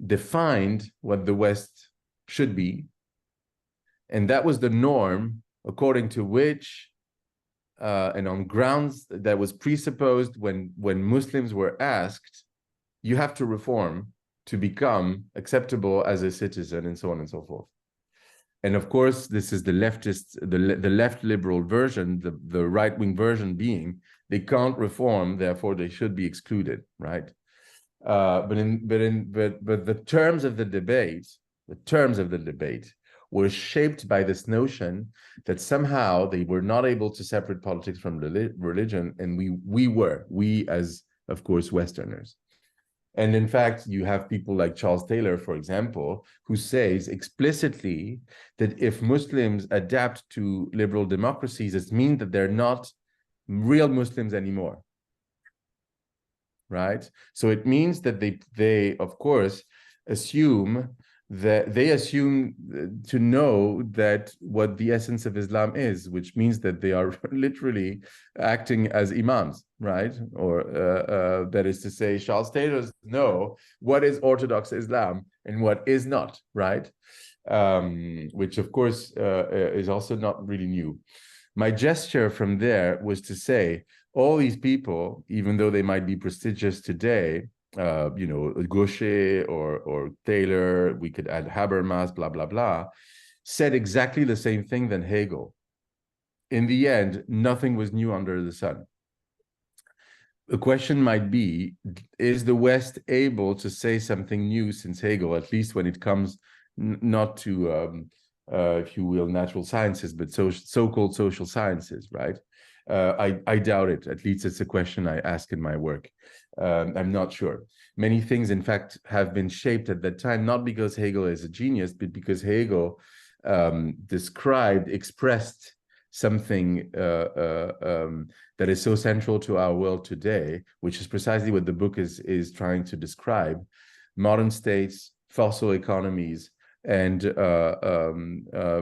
defined what the West should be. And that was the norm according to which, and on grounds that was presupposed when Muslims were asked, you have to reform to become acceptable as a citizen, and so on and so forth. And of course, this is the leftist, the left liberal version, the right-wing version being, they can't reform, therefore they should be excluded, right? But the terms of the debate were shaped by this notion that somehow they were not able to separate politics from religion, and we as, of course, Westerners. And in fact, you have people like Charles Taylor, for example, who says explicitly that if Muslims adapt to liberal democracies, it means that they're not real Muslims anymore, right? So it means that they of course assume to know that what the essence of Islam is, which means that they are literally acting as imams, right? Or that is to say, Charles Taylor's know what is Orthodox Islam and what is not, right? Which of course is also not really new. My gesture from there was to say, all these people, even though they might be prestigious today, Gauchet or Taylor, we could add Habermas, blah, blah, blah, said exactly the same thing than Hegel. In the end, nothing was new under the sun. The question might be, is the West able to say something new since Hegel, at least when it comes not to, if you will, natural sciences, but so-called social sciences, right? I doubt it. At least it's a question I ask in my work. I'm not sure. Many things, in fact, have been shaped at that time, not because Hegel is a genius, but because Hegel expressed something that is so central to our world today, which is precisely what the book is trying to describe: modern states, fossil economies, and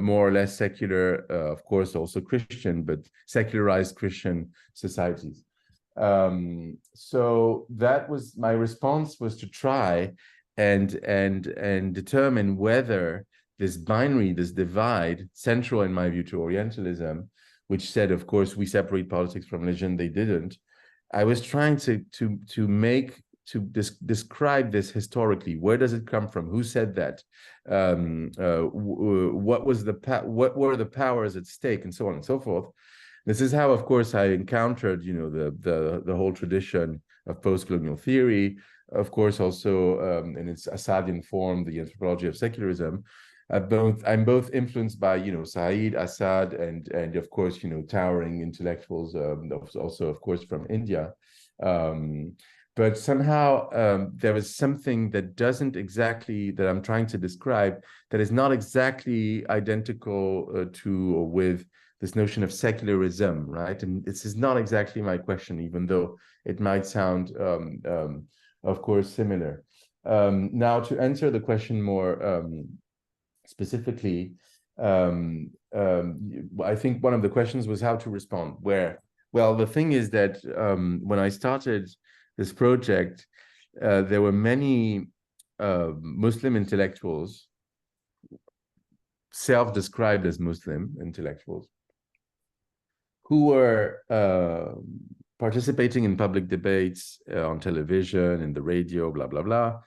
more or less secular, of course, also Christian, but secularized Christian societies. So that was my response, was to try and determine whether this binary, this divide, central in my view to Orientalism, which said, of course, we separate politics from religion, they didn't. I was trying to describe this historically. Where does it come from? Who said that? What were the powers at stake, and so on and so forth. This is how, of course, I encountered, the whole tradition of post-colonial theory. Of course, also in its Assadian form, the anthropology of secularism. I'm both influenced by, Said, Assad, and of course, towering intellectuals, also, of course, from India. But somehow there was something that I'm trying to describe that is not exactly identical to or with this notion of secularism, right? And this is not exactly my question, even though it might sound, of course, similar. Now, to answer the question more specifically, I think one of the questions was how to respond. Well, the thing is that when I started this project, there were many Muslim intellectuals, self-described as Muslim intellectuals, who were participating in public debates on television, in the radio, blah, blah, blah.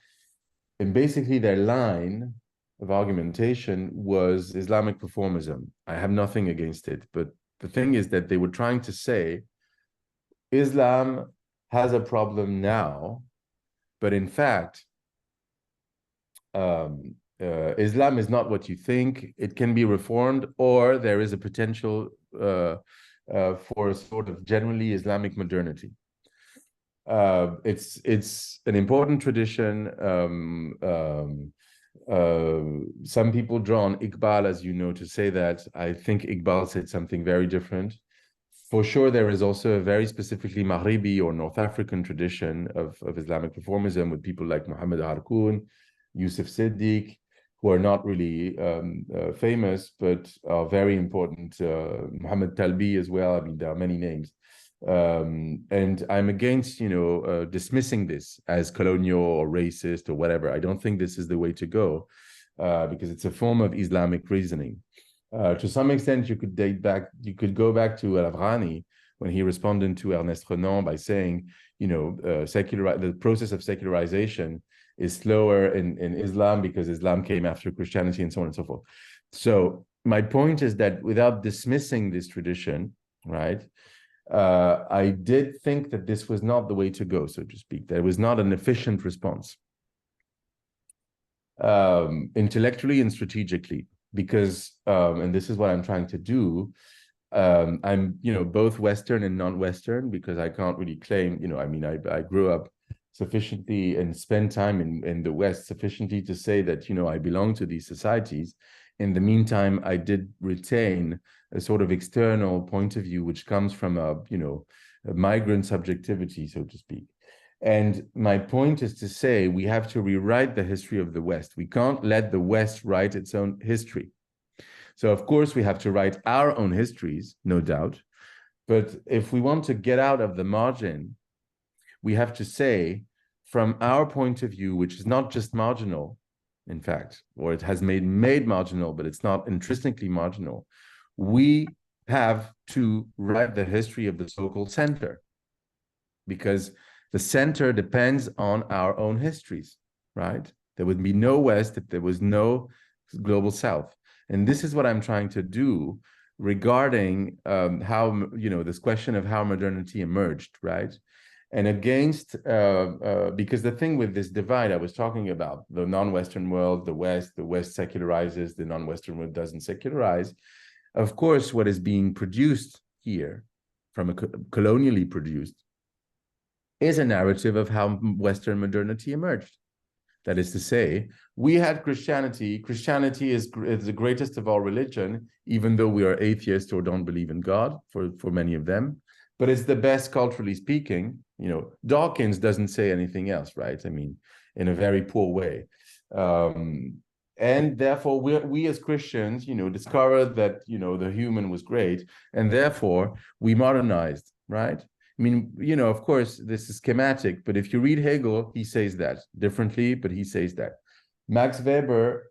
And basically their line of argumentation was Islamic reformism. I have nothing against it, but the thing is that they were trying to say Islam has a problem now, but in fact, Islam is not what you think. It can be reformed, or there is a potential for a sort of generally Islamic modernity. It's an important tradition. Some people draw on Iqbal, as you know, to say that. I think Iqbal said something very different. For sure, there is also a very specifically Maghribi or North African tradition of Islamic reformism with people like Mohamed Harkoun, Yusuf Siddiq, who are not really famous, but are very important. Mohammed Talbi as well. I mean, there are many names. And I'm against, dismissing this as colonial or racist or whatever. I don't think this is the way to go because it's a form of Islamic reasoning. To some extent, you could go back to Al-Afghani when he responded to Ernest Renan by saying, the process of secularization is slower in Islam because Islam came after Christianity and so on and so forth. So my point is that without dismissing this tradition, right, I did think that this was not the way to go, so to speak. That it was not an efficient response, intellectually and strategically, because, and this is what I'm trying to do, I'm, both Western and non-Western, because I can't really claim, I grew up sufficiently and spend time in the West sufficiently to say that, I belong to these societies. In the meantime, I did retain a sort of external point of view, which comes from a migrant subjectivity, so to speak. And my point is to say we have to rewrite the history of the West. We can't let the West write its own history. So, of course, we have to write our own histories, no doubt. But if we want to get out of the margin, we have to say, from our point of view, which is not just marginal, in fact, or it has made marginal, but it's not intrinsically marginal, we have to write the history of the so-called center, because the center depends on our own histories, right? There would be no West if there was no global South. And this is what I'm trying to do regarding how, this question of how modernity emerged, right? And against, because the thing with this divide I was talking about, the non-Western world, the West secularizes, the non-Western world doesn't secularize. Of course, what is being produced here, from a colonially produced, is a narrative of how Western modernity emerged. That is to say, we had Christianity. Christianity is the greatest of all religion, even though we are atheists or don't believe in God for many of them. But it's the best culturally speaking. Dawkins doesn't say anything else, right? I mean, in a very poor way. And therefore, we as Christians, discovered that, the human was great. And therefore, we modernized, right? I mean, of course, this is schematic, but if you read Hegel, he says that differently, but he says that. Max Weber,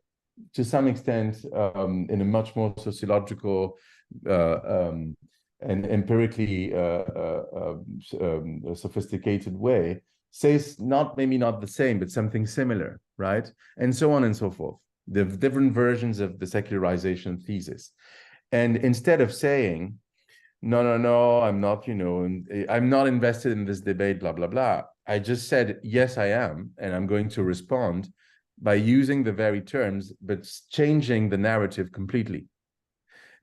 to some extent, in a much more sociological and empirically sophisticated way, says maybe not the same, but something similar, right? And so on and so forth. The different versions of the secularization thesis. And instead of saying, no, I'm not, I'm not invested in this debate, blah, blah, blah. I just said, yes, I am. And I'm going to respond by using the very terms, but changing the narrative completely.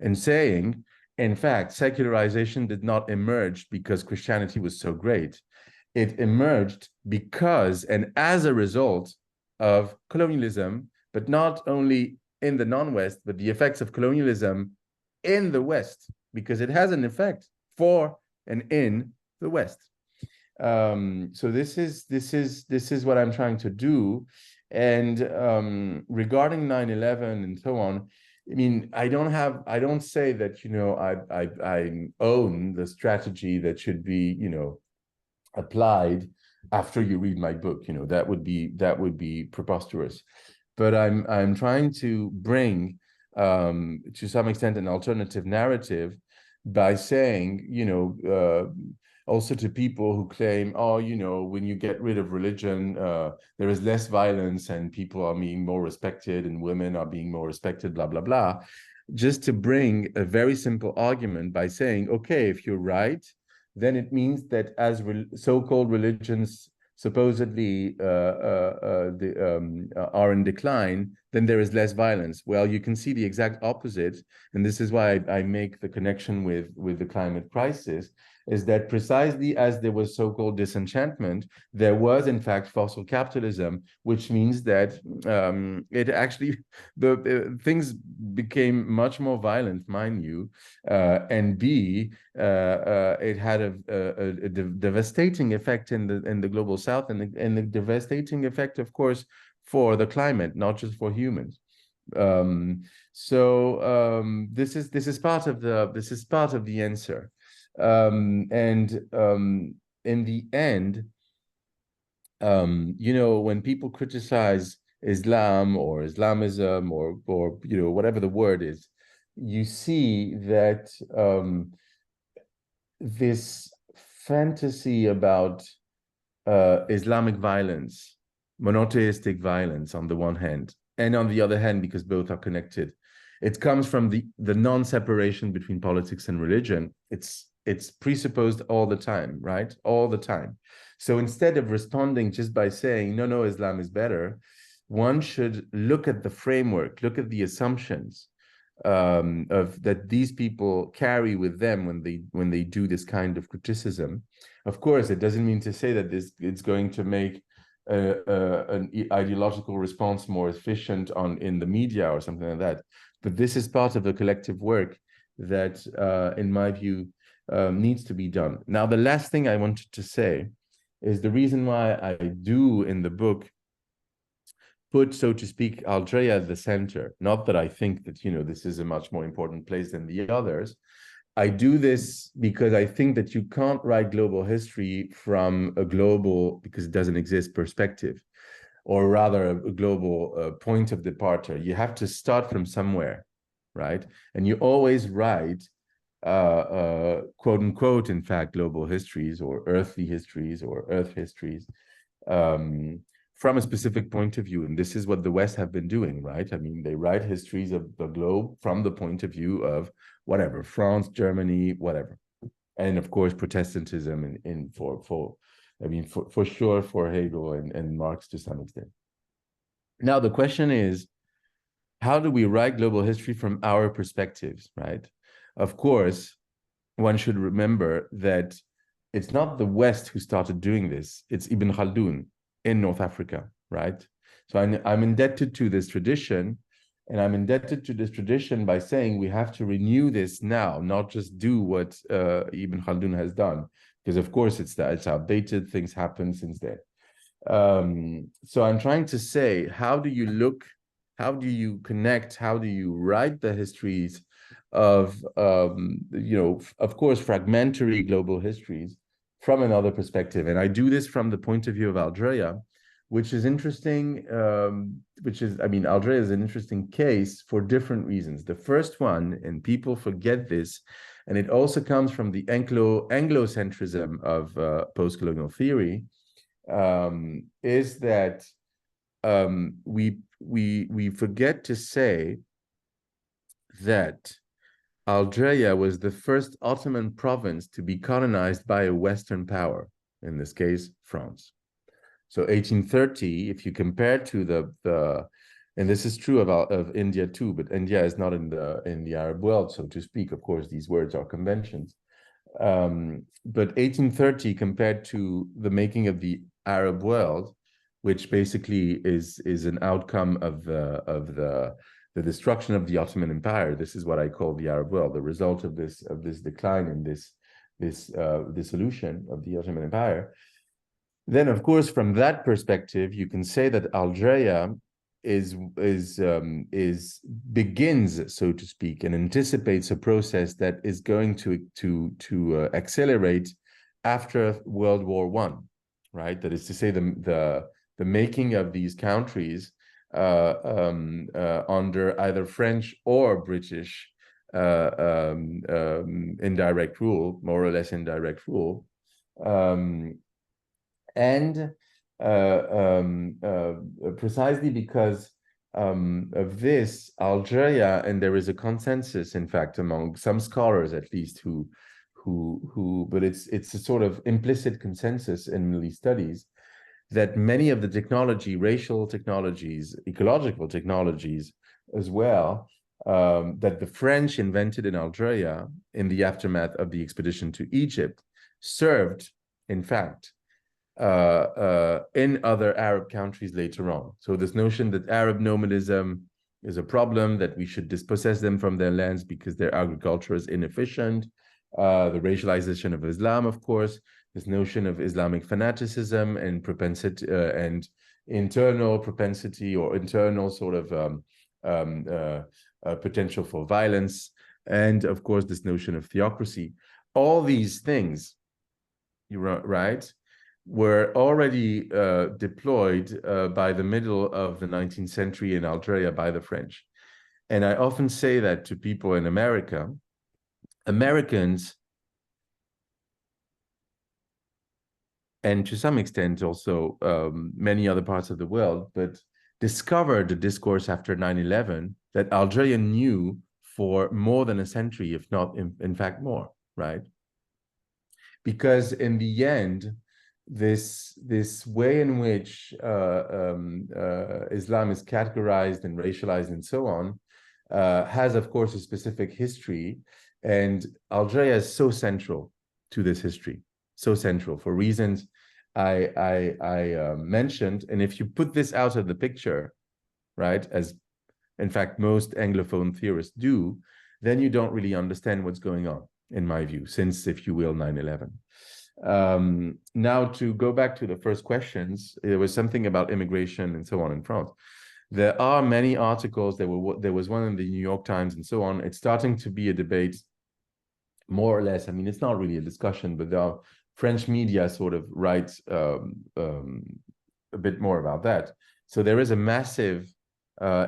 And saying, in fact, secularization did not emerge because Christianity was so great. It emerged because and as a result of colonialism, but not only in the non-West, but the effects of colonialism in the West, because it has an effect for and in the West. So this is what I'm trying to do, And regarding 9/11 and so on, I mean, I don't say that, you know, I own the strategy that should be, you know, applied after you read my book. You know, that would be preposterous. But I'm trying to bring to some extent an alternative narrative by saying, you know, also to people who claim, oh, you know, when you get rid of religion, there is less violence and people are being more respected and women are being more respected, blah, blah, blah. Just to bring a very simple argument by saying, okay, if you're right, then it means that as so-called religions supposedly are in decline, then there is less violence. Well, you can see the exact opposite, and this is why I make the connection with the climate crisis, is that precisely as there was so-called disenchantment, there was in fact fossil capitalism, which means that it actually things became much more violent, mind you, and it had a devastating effect in the global south, and the devastating effect, of course, for the climate, not just for humans. This is part of the answer. In the end, you know, when people criticize Islam or Islamism or you know, whatever the word is, you see that this fantasy about Islamic violence, monotheistic violence on the one hand, and on the other hand, because both are connected, it comes from the non-separation between politics and religion. It's presupposed all the time, right? All the time. So instead of responding just by saying, no, Islam is better, one should look at the framework, look at the assumptions of that these people carry with them when they do this kind of criticism. Of course, it doesn't mean to say that it's going to make an ideological response more efficient in the media or something like that. But this is part of the collective work that, in my view, needs to be done. Now, the last thing I wanted to say is the reason why I do in the book put, so to speak, Algeria at the center. Not that I think that, you know, this is a much more important place than the others. I do this because I think that you can't write global history from a global, because it doesn't exist, perspective, or rather a global point of departure. You have to start from somewhere, right? And you always write quote unquote, in fact, global histories or earthly histories or earth histories from a specific point of view. And this is what the West have been doing, right? I mean, they write histories of the globe from the point of view of whatever, France, Germany, whatever. And of course, Protestantism for sure for Hegel and Marx to some extent. Now, the question is, how do we write global history from our perspectives, right? Of course, one should remember that it's not the West who started doing this. It's Ibn Khaldun in North Africa, right? So I'm indebted to this tradition, and I'm indebted to this tradition by saying we have to renew this now, not just do what Ibn Khaldun has done, because of course it's outdated, things happen since then. So I'm trying to say, how do you look, how do you connect, how do you write the histories of, you know, of course, fragmentary global histories from another perspective? And I do this from the point of view of Algeria, which is interesting, I mean, Algeria is an interesting case for different reasons. The first one, and people forget this, and it also comes from the Anglocentrism of post-colonial theory, is that we forget to say that Algeria was the first Ottoman province to be colonized by a Western power, in this case, France. So 1830, if you compare to the and this is true of India too, but India is not in the Arab world, so to speak. Of course, these words are conventions. But 1830 compared to the making of the Arab world, which basically is an outcome of the destruction of the Ottoman Empire. This is what I call the Arab world, the result of this decline and this dissolution of the Ottoman Empire. Then, of course, from that perspective, you can say that Algeria begins, so to speak, and anticipates a process that is going to accelerate after World War One, right? That is to say, the making of these countries under either French or British indirect rule, more or less indirect rule. And precisely because of this, Algeria, and there is a consensus, in fact, among some scholars at least, but it's a sort of implicit consensus in Middle East studies, that many of the technology, racial technologies, ecological technologies as well, that the French invented in Algeria in the aftermath of the expedition to Egypt, served, in fact, in other Arab countries later on. So this notion that Arab nomadism is a problem, that we should dispossess them from their lands because their agriculture is inefficient, the racialization of Islam, of course, this notion of Islamic fanaticism and propensity and internal propensity or internal sort of potential for violence, and of course this notion of theocracy. All these things, you're right, were already deployed by the middle of the 19th century in Algeria by the French. And I often say that to people in America. Americans, and to some extent also many other parts of the world, but discovered the discourse after 9/11 that Algeria knew for more than a century, if not in fact more, right? Because in the end, this way in which Islam is categorized and racialized and so on has, of course, a specific history, and Algeria is so central to this history, so central for reasons I mentioned. And if you put this out of the picture, right, as in fact most Anglophone theorists do, then you don't really understand what's going on, in my view, since, if you will, 9/11. Now, to go back to the first questions, there was something about immigration and so on in France. There are many articles. There was one in the New York Times and so on. It's starting to be a debate, more or less. I mean, it's not really a discussion, but there are French media sort of writes a bit more about that. So there is a massive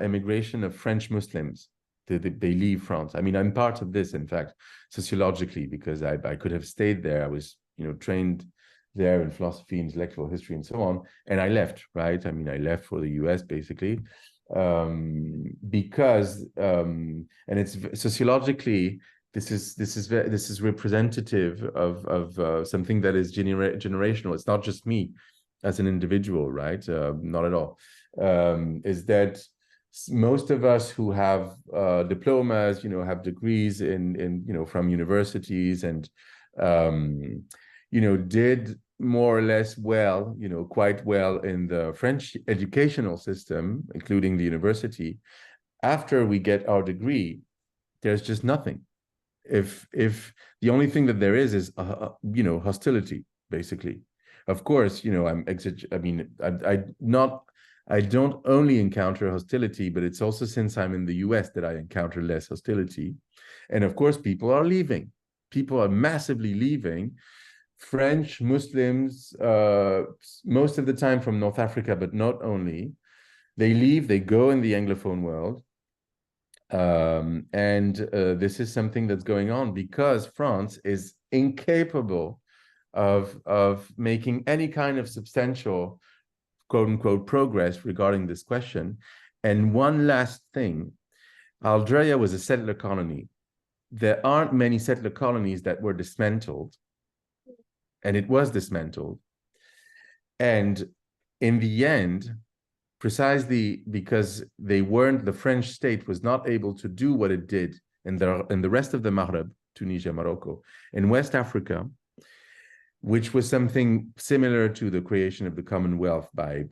immigration of French Muslims. They leave France. I mean, I'm part of this, in fact, sociologically, because I could have stayed there. I was, trained there in philosophy, intellectual history, and so on. And I left, right? I mean, I left for the US, basically, because, and it's sociologically, this is representative of something that is generational. It's not just me as an individual, right? Not at all. Is that most of us who have diplomas, have degrees in from universities and did more or less well, quite well in the French educational system, including the university. After we get our degree, there's just nothing. If the only thing that there is hostility, basically. Of course, I don't only encounter hostility, but it's also since I'm in the US that I encounter less hostility. And of course, people are leaving. People are massively leaving. French Muslims, most of the time from North Africa, but not only. They leave, they go in the Anglophone world. And this is something that's going on because France is incapable of making any kind of substantial, quote unquote, progress regarding this question. And one last thing, Algeria was a settler colony. There aren't many settler colonies that were dismantled, and it was dismantled. And in the end, precisely because the French state was not able to do what it did in the rest of the Maghreb, Tunisia, Morocco, in West Africa, which was something similar to the creation of the Commonwealth by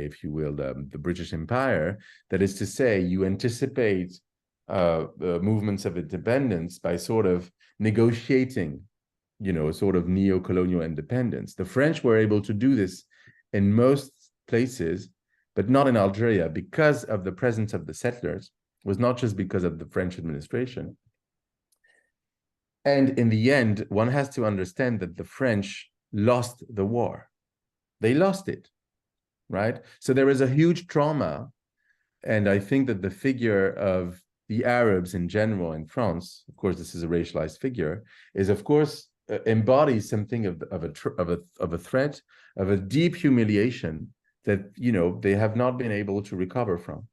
if you will, the British Empire. That is to say, you anticipate movements of independence by sort of negotiating, sort of neo-colonial independence. The French were able to do this in most places, but not in Algeria, because of the presence of the settlers. It was not just because of the French administration. And in the end, one has to understand that the French lost the war. They lost it, right? So there is a huge trauma. And I think that the figure of the Arabs in general in France, of course, this is a racialized figure, is of course embodies something of a threat, of a deep humiliation that they have not been able to recover from.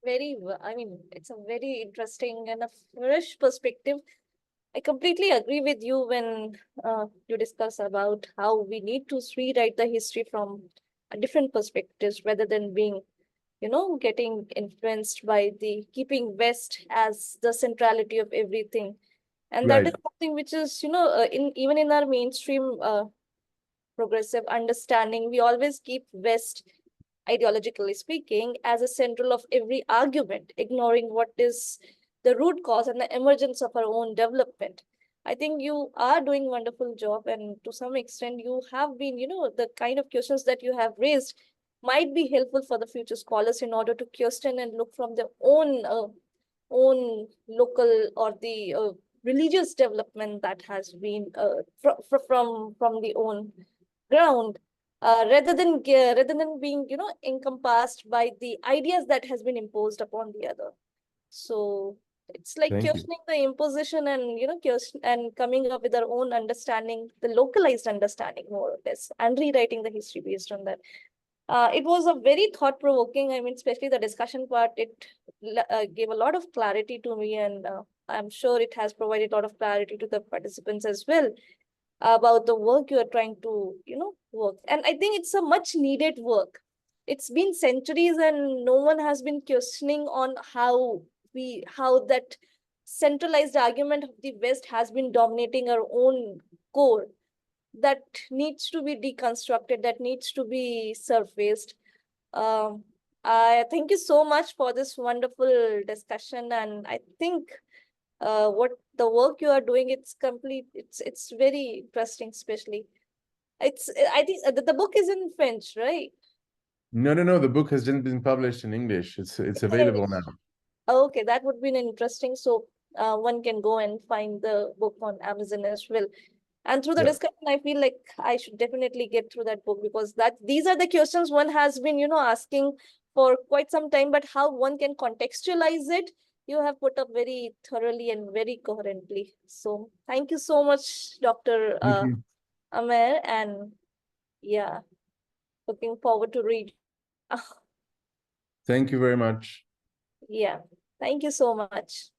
I mean, it's a very interesting and a fresh perspective. I completely agree with you when you discuss about how we need to rewrite the history from a different perspectives rather than being, getting influenced by the keeping West as the centrality of everything. And that Right. is something which is, in even in our mainstream progressive understanding, we always keep West, ideologically speaking, as a central of every argument, ignoring what is the root cause and the emergence of our own development. I think you are doing a wonderful job, and to some extent, you have been, the kind of questions that you have raised might be helpful for the future scholars in order to question and look from their own local or the religious development that has been from the own ground, rather than being encompassed by the ideas that has been imposed upon the other. So it's like Thank you. questioning the imposition and question and coming up with our own understanding, the localized understanding more or less, and rewriting the history based on that. It was a very thought-provoking, I mean, especially the discussion part. It gave a lot of clarity to me, and I'm sure it has provided a lot of clarity to the participants as well about the work you are trying to, work. And I think it's a much needed work. It's been centuries and no one has been questioning on how that centralized argument of the West has been dominating our own core, that needs to be deconstructed, that needs to be surfaced. Um, I thank you so much for this wonderful discussion, and I think what the work you are doing, it's very interesting, especially I think the book is in French, right? No. The book has just been published in English. It's It's in available English. now. Okay, that would be an interesting. So one can go and find the book on Amazon as well. And through the Yeah. discussion, I feel like I should definitely get through that book, because that these are the questions one has been, asking for quite some time, but how one can contextualize it, you have put up very thoroughly and very coherently. So thank you so much, Dr. Thank you. Amer, and yeah, looking forward to read. Thank you very much. Yeah, thank you so much.